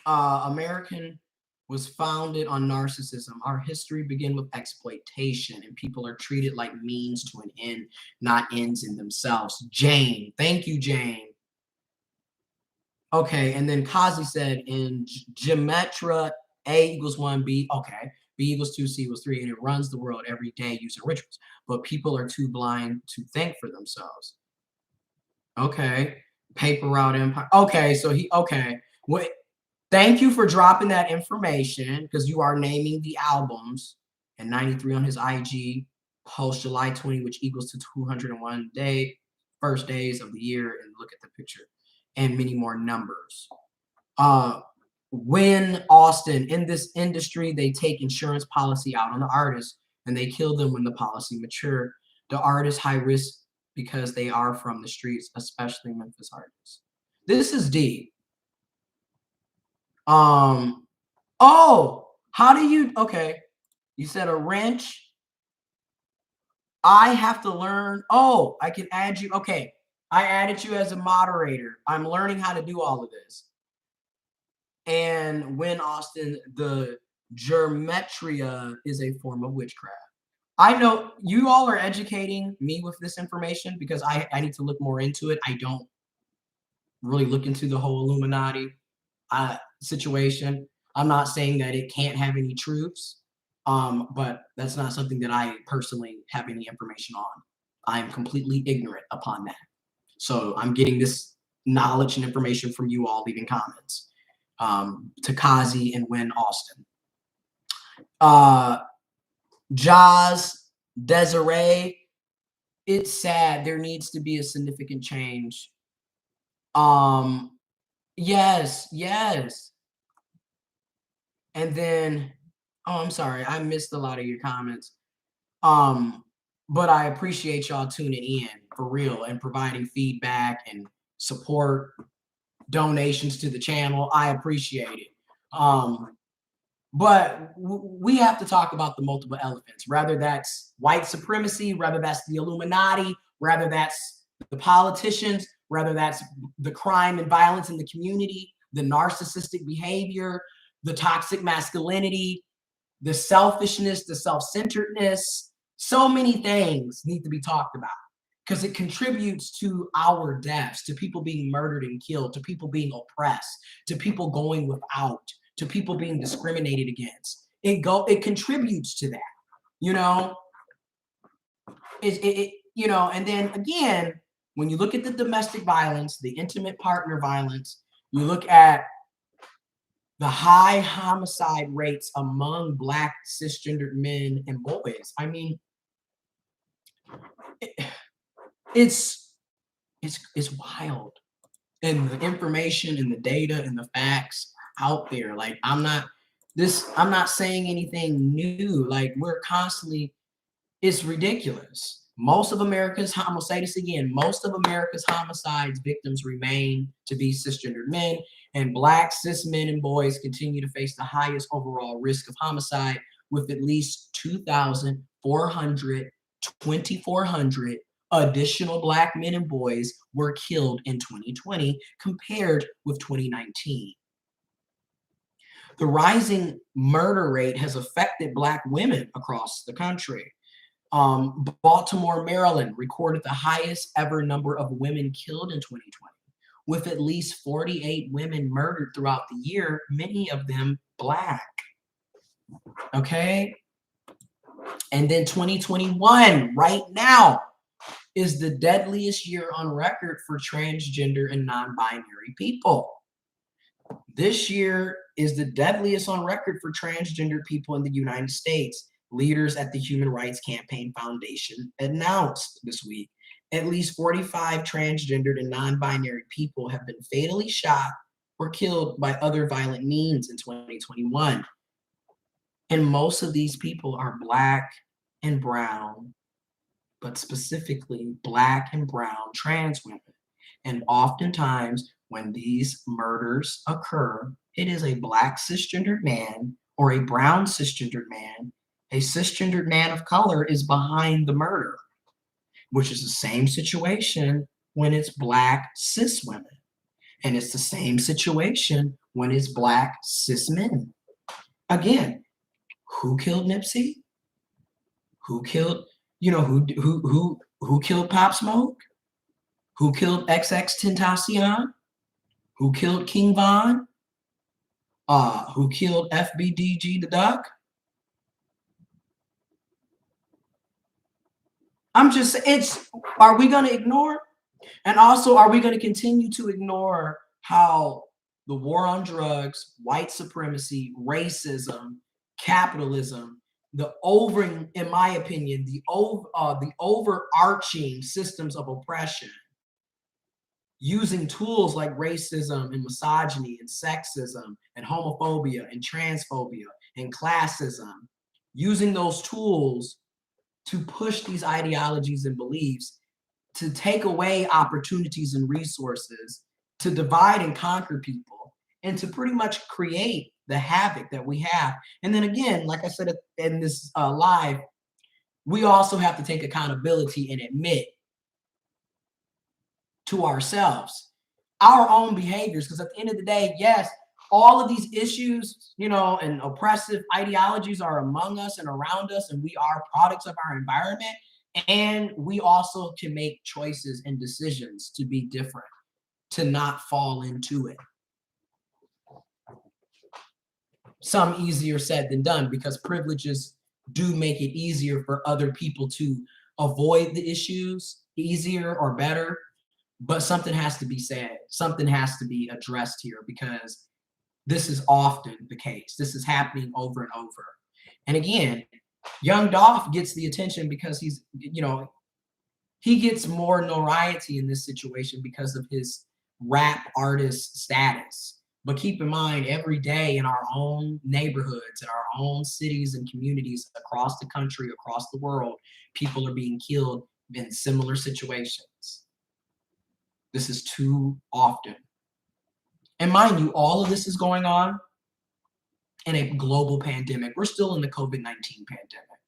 American was founded on narcissism. Our history began with exploitation, and people are treated like means to an end, not ends in themselves. Jane, thank you, Jane. Okay, and then Kazi said in Gematria, A equals 1, B, okay, B equals 2, C equals 3, and it runs the world every day using rituals. But people are too blind to think for themselves. Okay, paper route empire. Okay, so wait. Thank you for dropping that information, because you are naming the albums. And 93 on his IG, post July 20, which equals to 201 first days of the year. And look at the picture, and many more numbers. When Austin, in this industry, they take insurance policy out on the artist. and they kill them when the policy mature. The art is high risk because they are from the streets, especially Memphis artists. This is deep. Oh, how do you, okay. You said a wrench. I have to learn. Oh, I can add you. Okay. I added you as a moderator. I'm learning how to do all of this. And when Austin, the geometria is a form of witchcraft. I know you all are educating me with this information because I need to look more into it. I don't really look into the whole Illuminati situation. I'm not saying that it can't have any truths, but that's not something that I personally have any information on. I'm completely ignorant upon that. So I'm getting this knowledge and information from you all leaving comments. Takazi and Win Austin. Jaws, Desiree, it's sad. There needs to be a significant change. Yes. And then, oh, I'm sorry, I missed a lot of your comments. But I appreciate y'all tuning in for real and providing feedback and support, donations to the channel. I appreciate it. But we have to talk about the multiple elephants, whether that's white supremacy, whether that's the Illuminati, whether that's the politicians, whether that's the crime and violence in the community, the narcissistic behavior, the toxic masculinity, the selfishness, the self-centeredness. So many things need to be talked about because it contributes to our deaths, to people being murdered and killed, to people being oppressed, to people going without, to people being discriminated against. It contributes to that, you know. You know, and then again, when you look at the domestic violence, the intimate partner violence, you look at the high homicide rates among Black cisgendered men and boys. I mean, it's wild. And the information and the data and the facts out there. Like, I'm not saying anything new. Like, we're constantly, it's ridiculous. Most of America's, I'm gonna say this again, most of America's homicides victims remain to be cisgendered men, and Black cis men and boys continue to face the highest overall risk of homicide, with at least 2,400 additional Black men and boys were killed in 2020 compared with 2019. The rising murder rate has affected Black women across the country. Baltimore, Maryland recorded the highest ever number of women killed in 2020, with at least 48 women murdered throughout the year, many of them Black. Okay? And then 2021, right now, is the deadliest year on record for transgender and non-binary people. This year is the deadliest on record for transgender people in the United States. Leaders at the Human Rights Campaign Foundation announced this week at least 45 transgendered and non-binary people have been fatally shot or killed by other violent means in 2021. And most of these people are Black and brown, but specifically Black and brown trans women. And oftentimes when these murders occur, it is a Black cisgendered man or a brown cisgendered man. A cisgendered man of color is behind the murder, which is the same situation when it's Black cis women. And it's the same situation when it's Black cis men. Again, who killed Nipsey? Who killed, you know, who killed Pop Smoke? Who killed XXXTentacion? Who killed King Von? Who killed FBDG the Duck? I'm just, are we going to ignore? And also, are we going to continue to ignore how the war on drugs, white supremacy, racism, capitalism, in my opinion, the overarching systems of oppression, using tools like racism and misogyny and sexism and homophobia and transphobia and classism using those tools to push these ideologies and beliefs, to take away opportunities and resources, to divide and conquer people, and to pretty much create the havoc that we have. And then again, like I said in this live, we also have to take accountability and admit to ourselves our own behaviors, because at the end of the day, yes, all of these issues, you know, and oppressive ideologies are among us and around us, and we are products of our environment. And we also can make choices and decisions to be different, to not fall into it. Some easier said than done, because privileges do make it easier for other people to avoid the issues easier or better. But something has to be said. Something has to be addressed here, because this is often the case. This is happening over and over. And again, Young Dolph gets the attention because he's, you know, he gets more notoriety in this situation because of his rap artist status. But keep in mind, every day in our own neighborhoods, in our own cities and communities across the country, across the world, people are being killed in similar situations. This is too often. And mind you, all of this is going on in a global pandemic. We're still in the COVID-19 pandemic.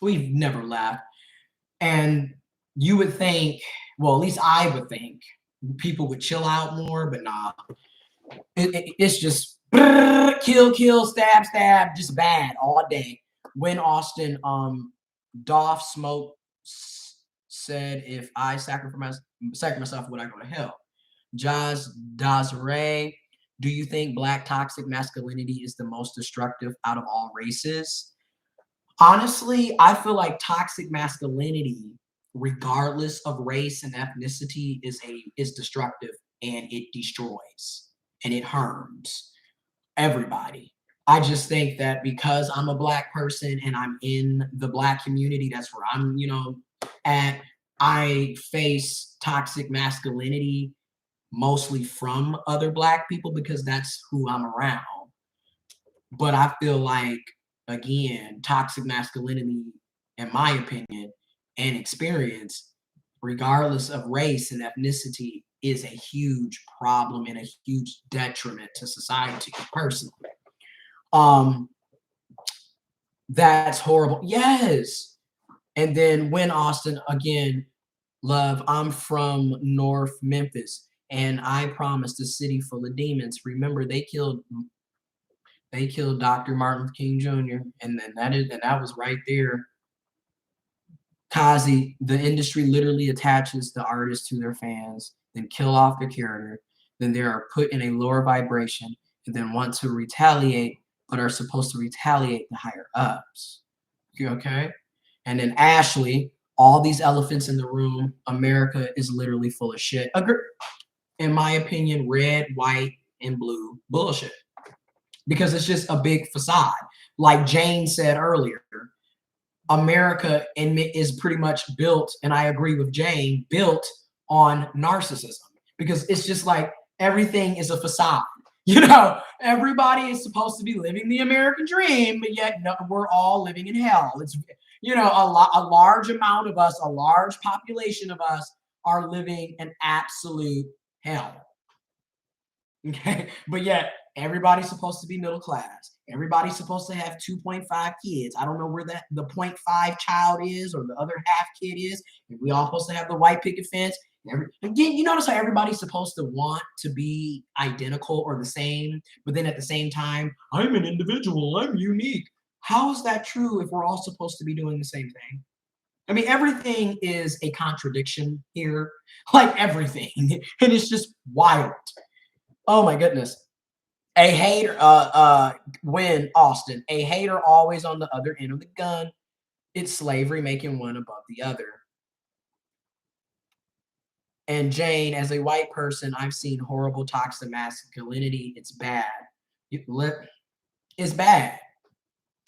We've never left. And you would think, well, at least I would think, people would chill out more, but nah. It's just kill, stab, just bad all day. When Austin Dolph Smoke said, if I sacrifice myself, would I go to hell? Jaz Desiree, do you think Black toxic masculinity is the most destructive out of all races? Honestly, I feel like toxic masculinity, regardless of race and ethnicity, is destructive, and it destroys and it harms everybody. I just think that because I'm a Black person and I'm in the Black community, that's where I'm, you know, at, I face toxic masculinity mostly from other Black people because that's who I'm around. But I feel like, again, toxic masculinity, in my opinion and experience, regardless of race and ethnicity, is a huge problem and a huge detriment to society personally. That's horrible. Yes. And then when Austin, again, love, I'm from North Memphis, and I promised a city full of demons. Remember, they killed Dr. Martin Luther King Jr. And that was right there. Kazi, the industry literally attaches the artist to their fans, then kill off the curator, then they are put in a lower vibration, and then want to retaliate, but are supposed to retaliate the higher ups. Okay? And then Ashley, all these elephants in the room, America is literally full of shit. In my opinion, red, white, and blue bullshit. Because it's just a big facade. Like Jane said earlier, America is pretty much built, and I agree with Jane, built on narcissism. Because it's just like everything is a facade. You know, everybody is supposed to be living the American dream, but yet we're all living in hell. It's, you know, a large amount of us, a large population of us are living in absolute hell. Okay, but yet everybody's supposed to be middle class. Everybody's supposed to have 2.5 kids. I don't know where the 0.5 child is or the other half kid is. And we all supposed to have the white picket fence. Again, you notice how everybody's supposed to want to be identical or the same, but then at the same time, I'm an individual, I'm unique. How is that true if we're all supposed to be doing the same thing? I mean, everything is a contradiction here, like everything, and it's just wild. Oh my goodness. A hater, when Austin, a hater always on the other end of the gun. It's slavery making one above the other. And Jane, as a white person, I've seen horrible toxic masculinity. It's bad. It's bad.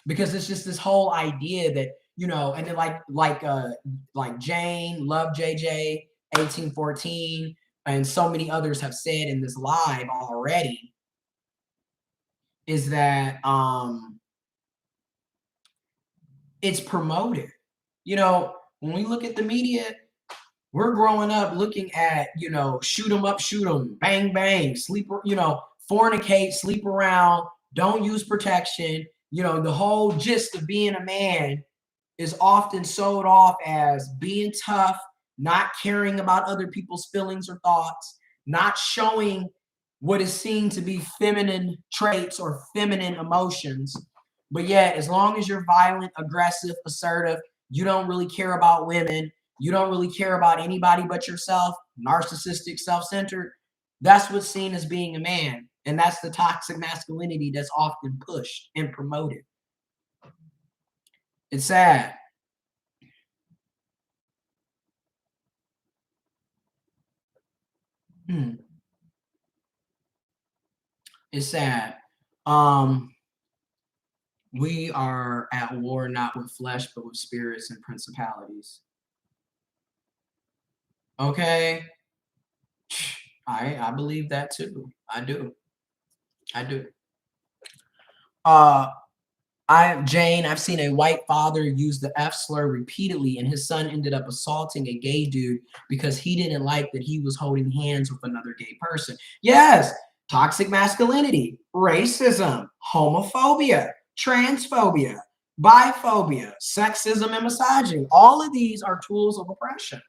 Because it's just this whole idea that, you know, and then like Jane, Love JJ, 1814, and so many others have said in this live already, is that it's promoted. You know, when we look at the media, we're growing up looking at, you know, shoot 'em up, shoot 'em, bang, bang, sleep, you know, fornicate, sleep around, don't use protection. You know, the whole gist of being a man is often sold off as being tough, not caring about other people's feelings or thoughts, not showing what is seen to be feminine traits or feminine emotions. But yet, as long as you're violent, aggressive, assertive, you don't really care about women, you don't really care about anybody but yourself, narcissistic, self-centered, that's what's seen as being a man. And that's the toxic masculinity that's often pushed and promoted. It's sad. It's sad. Um, we are at war not with flesh, but with spirits and principalities. Okay. I believe that too. I do. I do. Uh I've seen a white father use the F slur repeatedly, and his son ended up assaulting a gay dude because he didn't like that he was holding hands with another gay person. Yes, toxic masculinity, racism, homophobia, transphobia, biphobia, sexism, and misogyny. All of these are tools of oppression,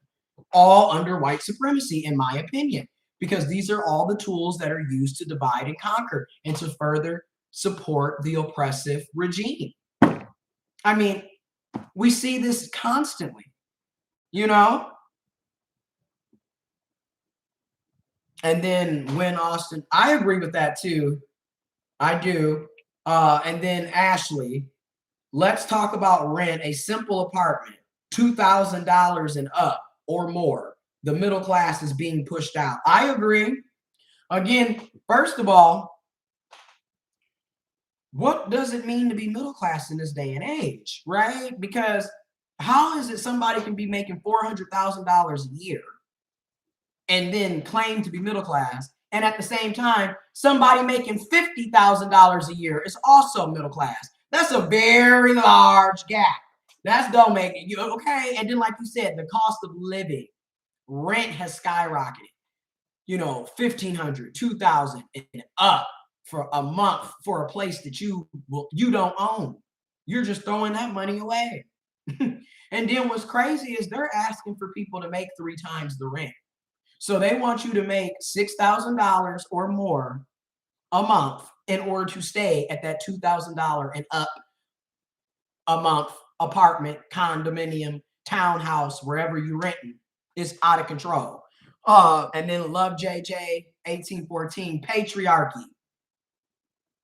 all under white supremacy, in my opinion, because these are all the tools that are used to divide and conquer and to further support the oppressive regime. I mean, we see this constantly, you know? And then when Austin, I agree with that too. I do. And then Ashley, let's talk about rent, a simple apartment, $2,000 and up or more. The middle class is being pushed out. I agree. Again, first of all, what does it mean to be middle class in this day and age, right? Because how is it somebody can be making $400,000 a year and then claim to be middle class, and at the same time, somebody making $50,000 a year is also middle class? That's a very large gap. That's don't make it. You okay? And then, like you said, the cost of living, rent has skyrocketed. You know, 1,500, 2,000, and up for a month for a place that you don't own. You're just throwing that money away. And then what's crazy is they're asking for people to make 3 times the rent. So they want you to make $6,000 or more a month in order to stay at that $2,000 and up a month apartment, condominium, townhouse, wherever you're renting. Is out of control. And then Love JJ 1814, patriarchy.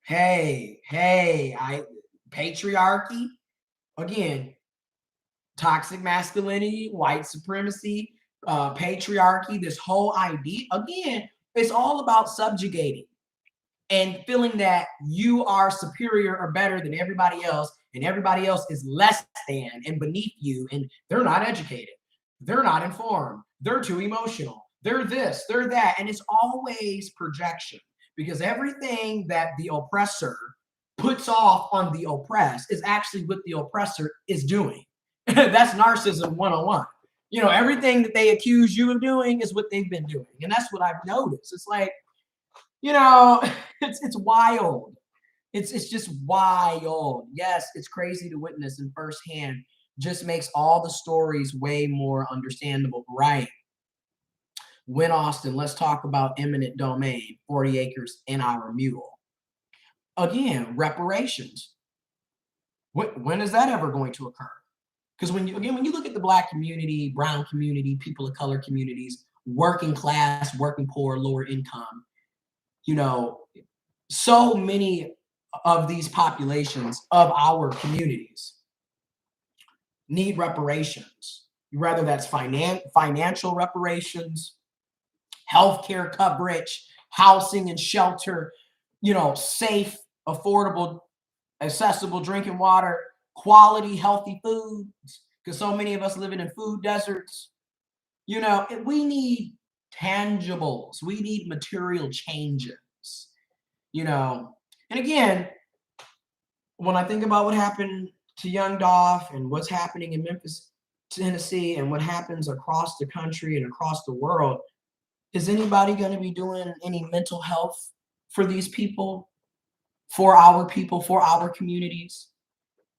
Hey, patriarchy again, toxic masculinity, white supremacy, patriarchy. This whole idea again, it's all about subjugating and feeling that you are superior or better than everybody else, and everybody else is less than and beneath you, and they're not educated, they're not informed, they're too emotional, they're this, they're that, and it's always projection, because everything that the oppressor puts off on the oppressed is actually what the oppressor is doing. That's narcissism 101. You know, everything that they accuse you of doing is what they've been doing, and that's what I've noticed. It's like, you know, it's wild. It's just wild. Yes, it's crazy to witness and firsthand. Just makes all the stories way more understandable. Right. When Austin, let's talk about eminent domain, 40 acres and our mule. Again, reparations. When is that ever going to occur? Because when you look at the Black community, brown community, people of color communities, working class, working poor, lower income, you know, so many of these populations of our communities need reparations, whether that's financial reparations, healthcare coverage, housing and shelter, you know, safe, affordable, accessible drinking water, quality, healthy foods, because so many of us living in food deserts. You know, we need tangibles, we need material changes, you know. And again, when I think about what happened to Young Dolph and what's happening in Memphis, Tennessee, and what happens across the country and across the world, is anybody going to be doing any mental health for these people, for our communities?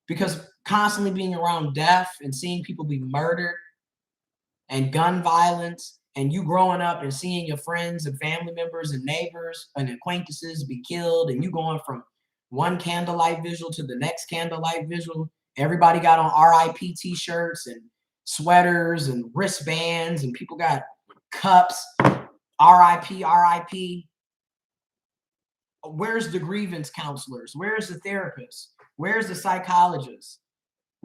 Because constantly being around death and seeing people be murdered and gun violence, and you growing up and seeing your friends and family members and neighbors and acquaintances be killed, and you going from one candlelight visual to the next candlelight visual. Everybody got on RIP t-shirts and sweaters and wristbands, and people got cups, RIP, RIP. Where's the grievance counselors? Where's the therapists? Where's the psychologists?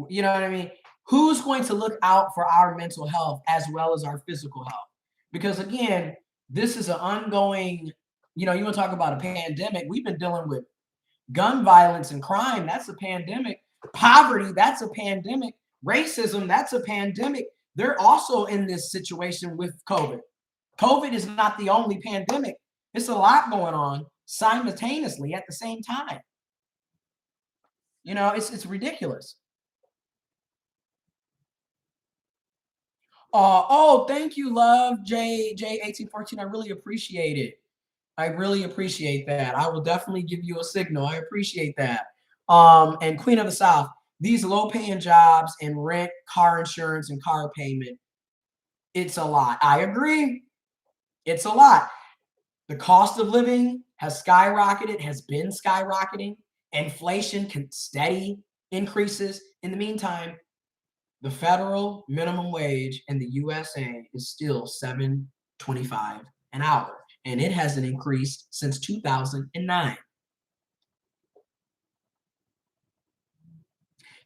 You know what I mean? Who's going to look out for our mental health as well as our physical health? Because again, this is an ongoing, you want to talk about a pandemic. We've been dealing with gun violence and crime. That's a pandemic. Poverty, that's a pandemic. Racism, that's a pandemic. They're also in this situation with COVID. COVID is not the only pandemic. It's a lot going on simultaneously at the same time. It's ridiculous. Oh, thank you, love, J1814. I really appreciate it. I really appreciate that. I will definitely give you a signal. I appreciate that. And Queen of the South, these low-paying jobs and rent, car insurance, and car payment, it's a lot. I agree. It's a lot. The cost of living has skyrocketed, has been skyrocketing. Inflation can steady increases. In the meantime, the federal minimum wage in the USA is still $7.25 an hour, and it hasn't increased since 2009.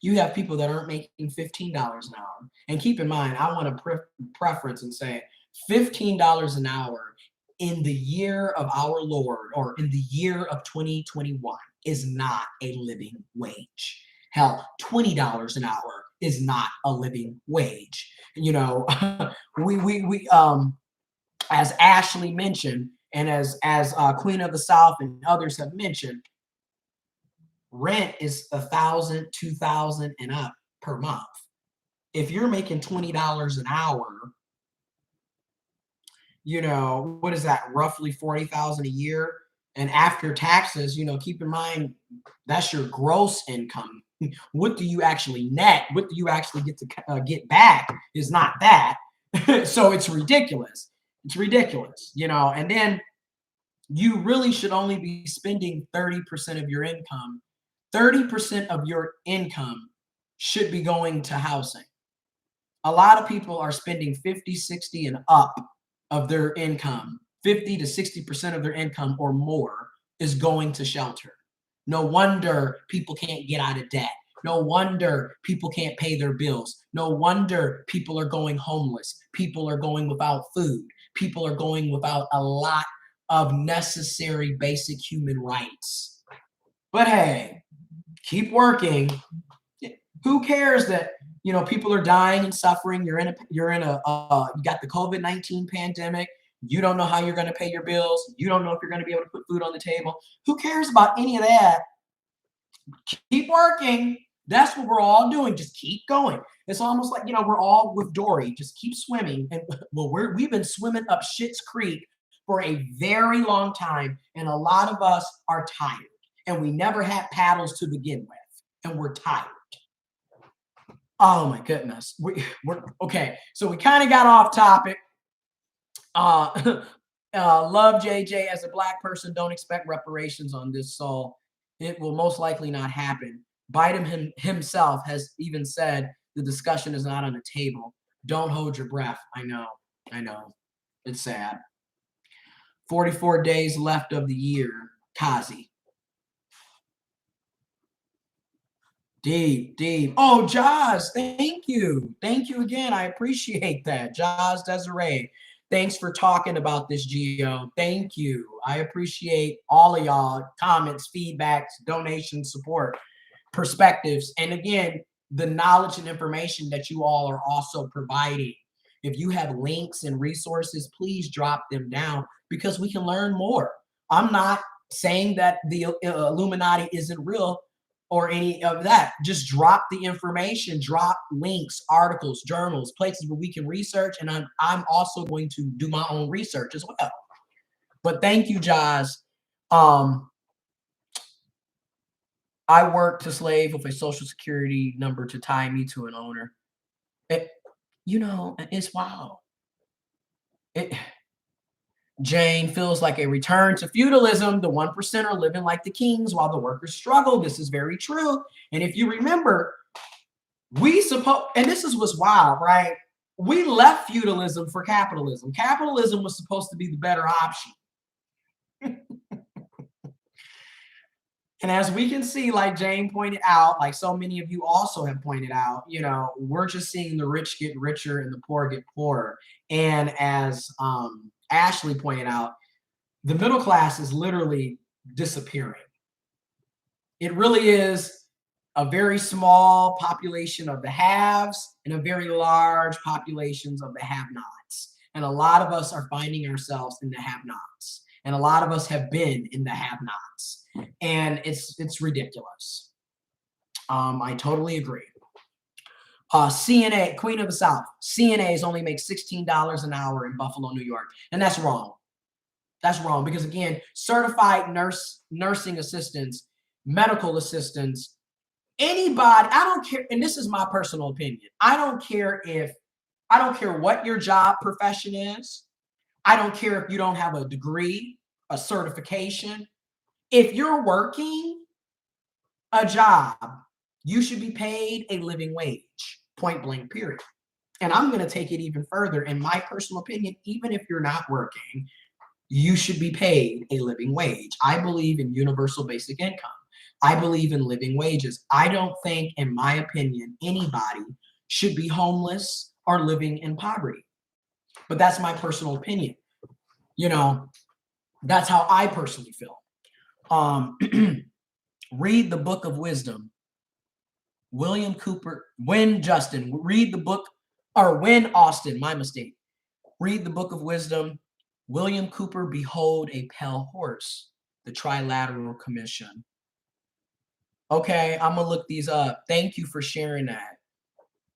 You have people that aren't making $15 an hour. And keep in mind, I want to preference and say $15 an hour in the year of our Lord, or in the year of 2021, is not a living wage. Hell, $20 an hour is not a living wage. We as Ashley mentioned, and as Queen of the South and others have mentioned, rent is $1,000, $2,000 and up per month. If you're making $20 an hour, what is that? Roughly $40,000 a year. And after taxes, keep in mind, that's your gross income. What do you actually net? What do you actually get to get back is not that. So it's ridiculous. It's ridiculous, and then you really should only be spending 30% of your income. 30% of your income should be going to housing. A lot of people are spending 50, 60 and up of their income. 50 to 60% of their income or more is going to shelter. No wonder people can't get out of debt. No wonder people can't pay their bills. No wonder people are going homeless. People are going without food. People are going without a lot of necessary basic human rights. But hey, keep working. Who cares that people are dying and suffering? You got the COVID-19 pandemic. You don't know how you're going to pay your bills. You don't know if you're going to be able to put food on the table. Who cares about any of that? Keep working. That's what we're all doing. Just keep going. It's almost like, we're all with Dory. Just keep swimming. And we've been swimming up Schitt's Creek for a very long time. And a lot of us are tired. And we never had paddles to begin with. And we're tired. Oh my goodness. We're okay. So we kind of got off topic. Love JJ, as a Black person, don't expect reparations on this soul. It will most likely not happen. Biden himself has even said the discussion is not on the table. Don't hold your breath. I know. It's sad. 44 days left of the year. Kazi. Deep. Oh, Jaws, thank you. Thank you again. I appreciate that. Jaws Desiree. Thanks for talking about this, Gio. Thank you. I appreciate all of y'all comments, feedbacks, donations, support, perspectives. And again, the knowledge and information that you all are also providing. If you have links and resources, please drop them down because we can learn more. I'm not saying that the Illuminati isn't real. or any of that. Just drop the information, drop links, articles, journals, places where we can research. And I'm also going to do my own research as well. But thank you, Josh. I work to slave with a social security number to tie me to an owner. It's wild. Jane feels like a return to feudalism. The 1% are living like the kings while the workers struggle. This is very true. And if you remember, and this is what's wild, right? We left feudalism for capitalism. Capitalism was supposed to be the better option. And as we can see, like Jane pointed out, like so many of you also have pointed out, we're just seeing the rich get richer and the poor get poorer. And as Ashley pointed out, the middle class is literally disappearing. It really is a very small population of the haves and a very large populations of the have-nots. And a lot of us are finding ourselves in the have-nots. And a lot of us have been in the have-nots. And it's ridiculous. I totally agree. CNA, Queen of the South, CNAs only make $16 an hour in Buffalo, New York. And that's wrong. That's wrong because, again, certified nursing assistants, medical assistants, anybody, I don't care. And this is my personal opinion. I don't care what your job profession is. I don't care if you don't have a degree, a certification. If you're working a job, you should be paid a living wage, point blank, period. And I'm going to take it even further. In my personal opinion, even if you're not working, you should be paid a living wage. I believe in universal basic income. I believe in living wages. I don't think, in my opinion, anybody should be homeless or living in poverty. But that's my personal opinion. That's how I personally feel. Read the Book of Wisdom. William Cooper, Win Austin, my mistake. Read the Book of Wisdom. William Cooper, Behold a Pale Horse, the Trilateral Commission. Okay, I'm going to look these up. Thank you for sharing that.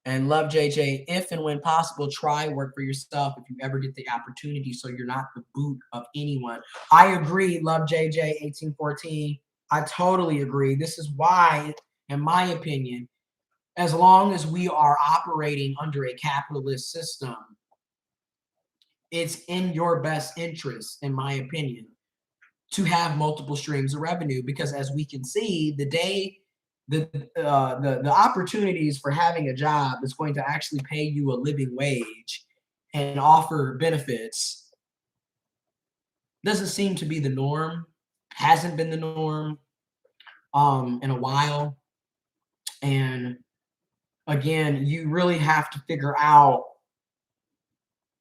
And Love JJ, if and when possible, try work for yourself if you ever get the opportunity so you're not the boot of anyone. I agree, Love JJ 1814. I totally agree. This is why, in my opinion, as long as we are operating under a capitalist system, it's in your best interest, in my opinion, to have multiple streams of revenue, because as we can see, the opportunities for having a job that's going to actually pay you a living wage and offer benefits doesn't seem to be the norm, hasn't been the norm in a while. And again, you really have to figure out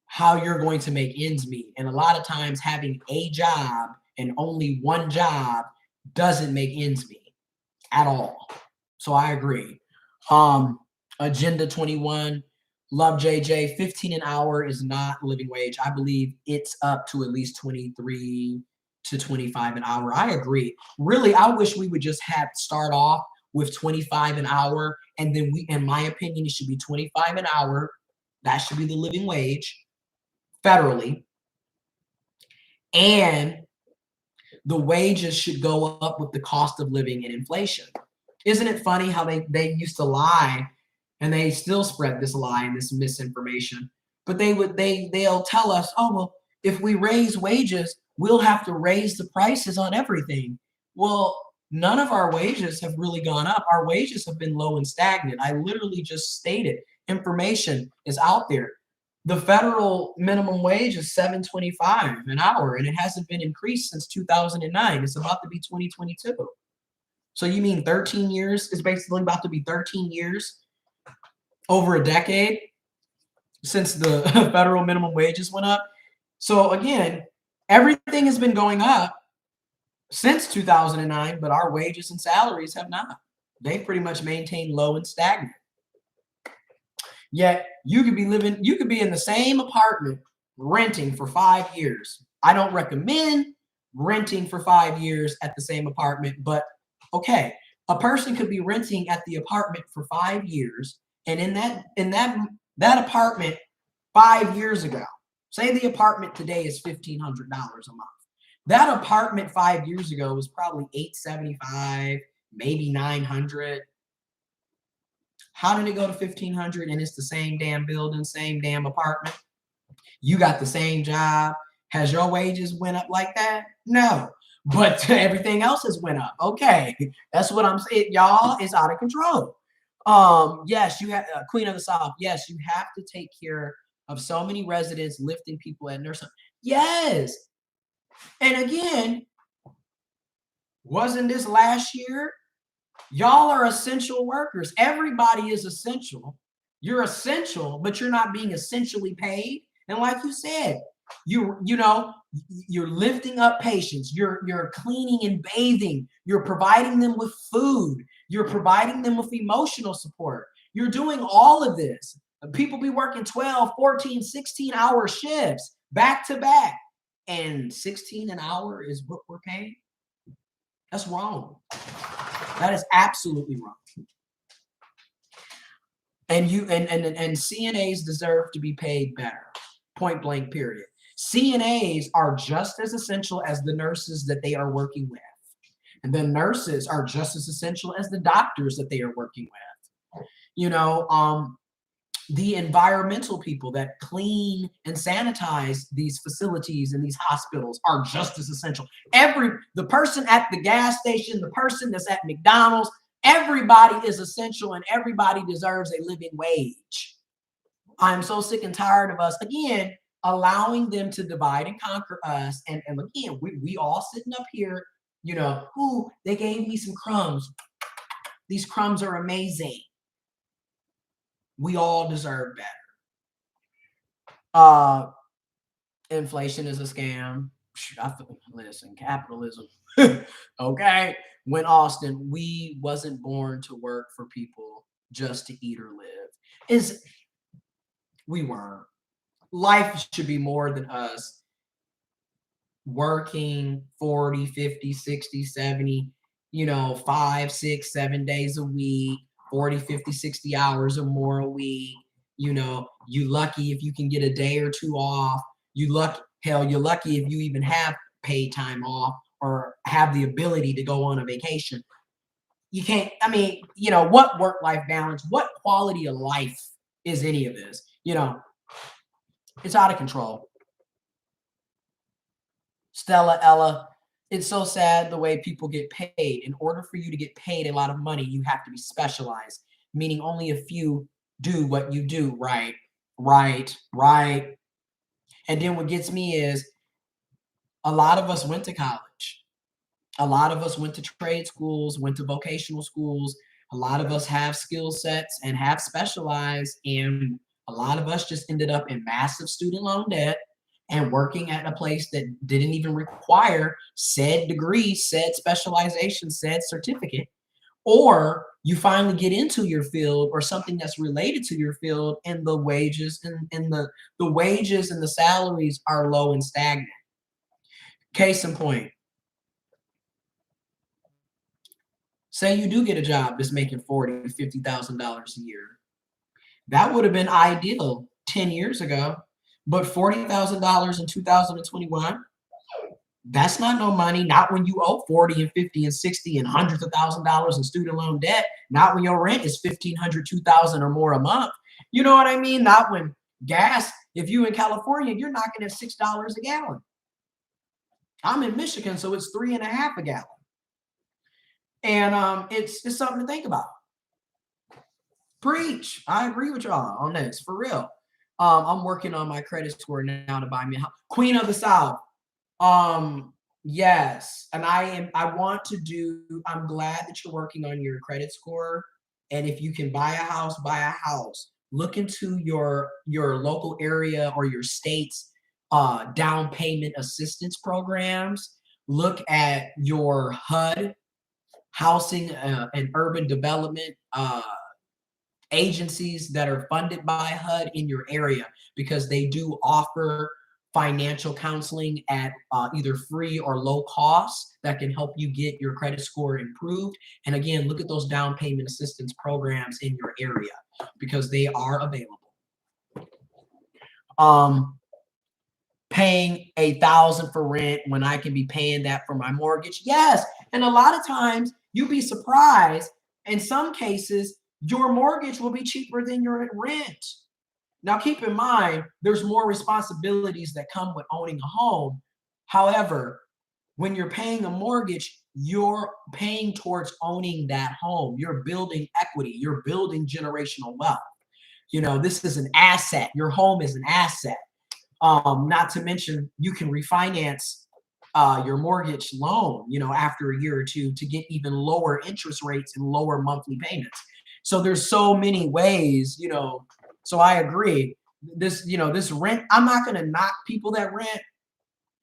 how you're going to make ends meet. And a lot of times having a job and only one job doesn't make ends meet at all. So I agree. Agenda 21, Love JJ, 15 an hour is not living wage. I believe it's up to at least 23 to 25 an hour. I agree. Really, I wish we would just start off with 25 an hour. And then in my opinion, it should be 25 an hour. That should be the living wage federally. And the wages should go up with the cost of living and inflation. Isn't it funny how they used to lie, and they still spread this lie and this misinformation? But they'll tell us, oh, well, if we raise wages, we'll have to raise the prices on everything. Well, none of our wages have really gone up. Our wages have been low and stagnant. I literally just stated information is out there. The federal minimum wage is $7.25 an hour, and it hasn't been increased since 2009. It's about to be 2022. So you mean 13 years is basically about to be 13 years, over a decade since the federal minimum wages went up. So again, everything has been going up since 2009, but our wages and salaries have not. They've pretty much maintained low and stagnant. Yet you could be in the same apartment renting for 5 years. I don't recommend renting for 5 years at the same apartment, but okay, A person could be renting at the apartment for 5 years, and in that apartment 5 years ago, say the apartment today is $1,500 a month. That apartment 5 years ago was probably $875, maybe $900. How did it go to $1,500 and it's the same damn building, same damn apartment? You got the same job. Has your wages went up like that? No. But everything else has went up. Okay. That's what I'm saying. Y'all, it's out of control. Yes, you have Queen of the South. Yes, you have to take care of so many residents, lifting people at nursing. Yes. And again, wasn't this last year? Y'all are essential workers. Everybody is essential. You're essential, but you're not being essentially paid. And like you said, you're lifting up patients. You're cleaning and bathing. You're providing them with food. You're providing them with emotional support. You're doing all of this. People be working 12, 14, 16-hour shifts back to back. And 16 an hour is what we're paying? That's wrong. That is absolutely wrong. And CNAs deserve to be paid better. Point blank, period. CNAs are just as essential as the nurses that they are working with. And the nurses are just as essential as the doctors that they are working with. The environmental people that clean and sanitize these facilities and these hospitals are just as essential. The person at the gas station, the person that's at McDonald's, everybody is essential and everybody deserves a living wage. I'm so sick and tired of us, again, allowing them to divide and conquer us. And again, we all sitting up here, ooh, they gave me some crumbs. These crumbs are amazing. We all deserve better. Inflation is a scam. Listen, capitalism. Okay. When Austin, we wasn't born to work for people just to eat or live. We weren't. Life should be more than us working 40, 50, 60, 70, 5, 6, 7 days a week, 40, 50, 60 hours or more a week. You lucky if you can get a day or two off. You're lucky if you even have paid time off or have the ability to go on a vacation. You can't, what work-life balance, what quality of life is any of this? It's out of control. Stella, Ella, it's so sad the way people get paid. In order for you to get paid a lot of money, you have to be specialized, meaning only a few do what you do. Right. And then what gets me is a lot of us went to college. A lot of us went to trade schools, went to vocational schools. A lot of us have skill sets and have specialized, and a lot of us just ended up in massive student loan debt and working at a place that didn't even require said degree, said specialization, said certificate. Or you finally get into your field or something that's related to your field, and the wages and the wages and the salaries are low and stagnant. Case in point, say you do get a job that's making $40,000 to $50,000 a year. That would have been ideal 10 years ago, but $40,000 in 2021, that's not no money. Not when you owe 40 and 50 and 60 and hundreds of $1,000s in student loan debt. Not when your rent is $1,500, $2,000 or more a month. You know what I mean? Not when gas, if you in California, you're knocking at $6 a gallon. I'm in Michigan, so it's $3.50 a gallon. And it's something to think about. Preach. I agree with y'all on this, for real. I'm working on my credit score now to buy me a house. Queen of the South. Yes. And I'm glad that you're working on your credit score. And if you can buy a house, buy a house. Look into your local area or your state's down payment assistance programs. Look at your HUD, housing and urban development agencies that are funded by HUD in your area, because they do offer financial counseling at either free or low cost that can help you get your credit score improved. And again, look at those down payment assistance programs in your area because they are available. Paying $1,000 for rent when I can be paying that for my mortgage. Yes. And a lot of times you'd be surprised. In some cases, your mortgage will be cheaper than your rent. Now, keep in mind, there's more responsibilities that come with owning a home. However, when you're paying a mortgage, you're paying towards owning that home. You're building equity. You're building generational wealth. You know, this is an asset. Your home is an asset. Not to mention, you can refinance your mortgage loan, you know, after a year or two to get even lower interest rates and lower monthly payments. So there's so many ways, you know. So I agree. This, you know, this rent, I'm not going to knock people that rent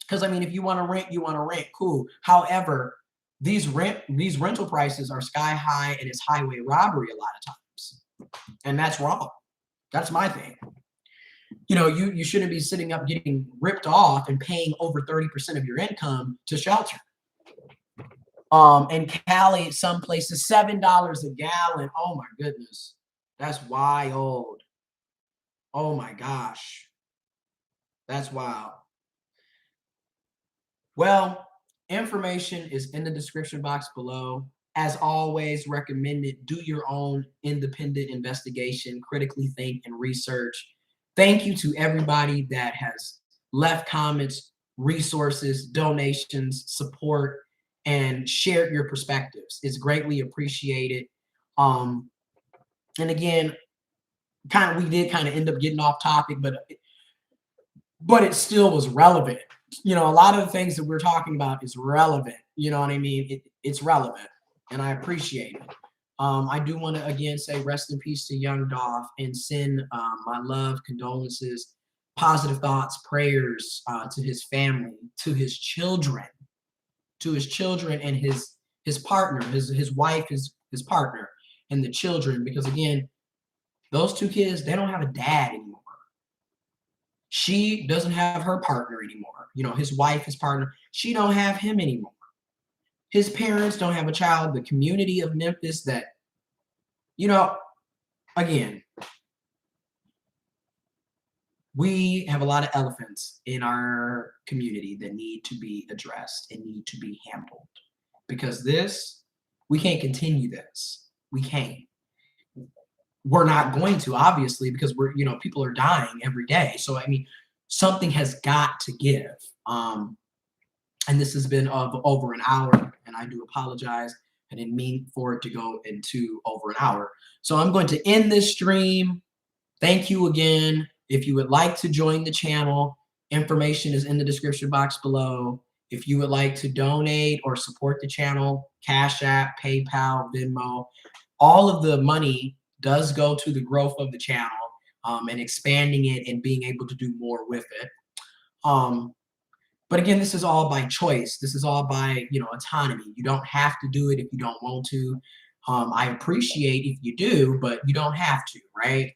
because I mean, if you want to rent, you want to rent, cool. However, these rental prices are sky high and it's highway robbery a lot of times, and that's wrong. That's my thing. You know, you shouldn't be sitting up getting ripped off and paying over 30% of your income to shelter. In Cali, some places $7 a gallon. Oh my goodness, that's wild. Oh my gosh, that's wild. Well, information is in the description box below. As always, recommended, do your own independent investigation, critically think and research. Thank you to everybody that has left comments, resources, donations, support, and shared your perspectives. It's greatly appreciated. And again, we did kind of end up getting off topic, but it still was relevant. You know, a lot of the things that we're talking about is relevant. You know what I mean? It's relevant, and I appreciate it. I do want to again say rest in peace to Young Dolph and send my love, condolences, positive thoughts, prayers to his family, to his children, and his partner, his wife, his partner, and the children. Because again, those two kids, they don't have a dad anymore. She doesn't have her partner anymore. You know, his wife, his partner, she don't have him anymore. His parents don't have a child. The community of Memphis that, you know, again, we have a lot of elephants in our community that need to be addressed and need to be handled because we can't continue this. We can't. We're not going to, obviously, because people are dying every day. So, I mean, something has got to give. And this has been over an hour, and I do apologize. I didn't mean for it to go into over an hour. So I'm going to end this stream. Thank you again. If you would like to join the channel, information is in the description box below. If you would like to donate or support the channel, Cash App, PayPal, Venmo, all of the money does go to the growth of the channel and expanding it and being able to do more with it. But again, this is all by choice. This is all by, autonomy. You don't have to do it if you don't want to. I appreciate if you do, but you don't have to, right?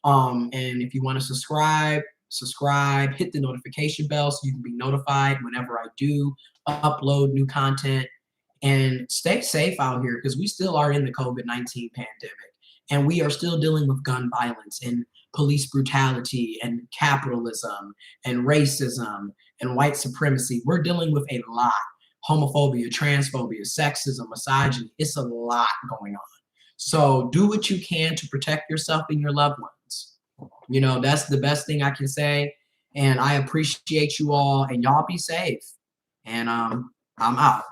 And if you want to subscribe, hit the notification bell so you can be notified whenever I do upload new content. And stay safe out here because we still are in the COVID-19 pandemic. And we are still dealing with gun violence and police brutality and capitalism and racism and white supremacy. We're dealing with a lot. Homophobia, transphobia, sexism, misogyny. It's a lot going on. So do what you can to protect yourself and your loved ones. That's the best thing I can say. And I appreciate you all, and y'all be safe. And I'm out.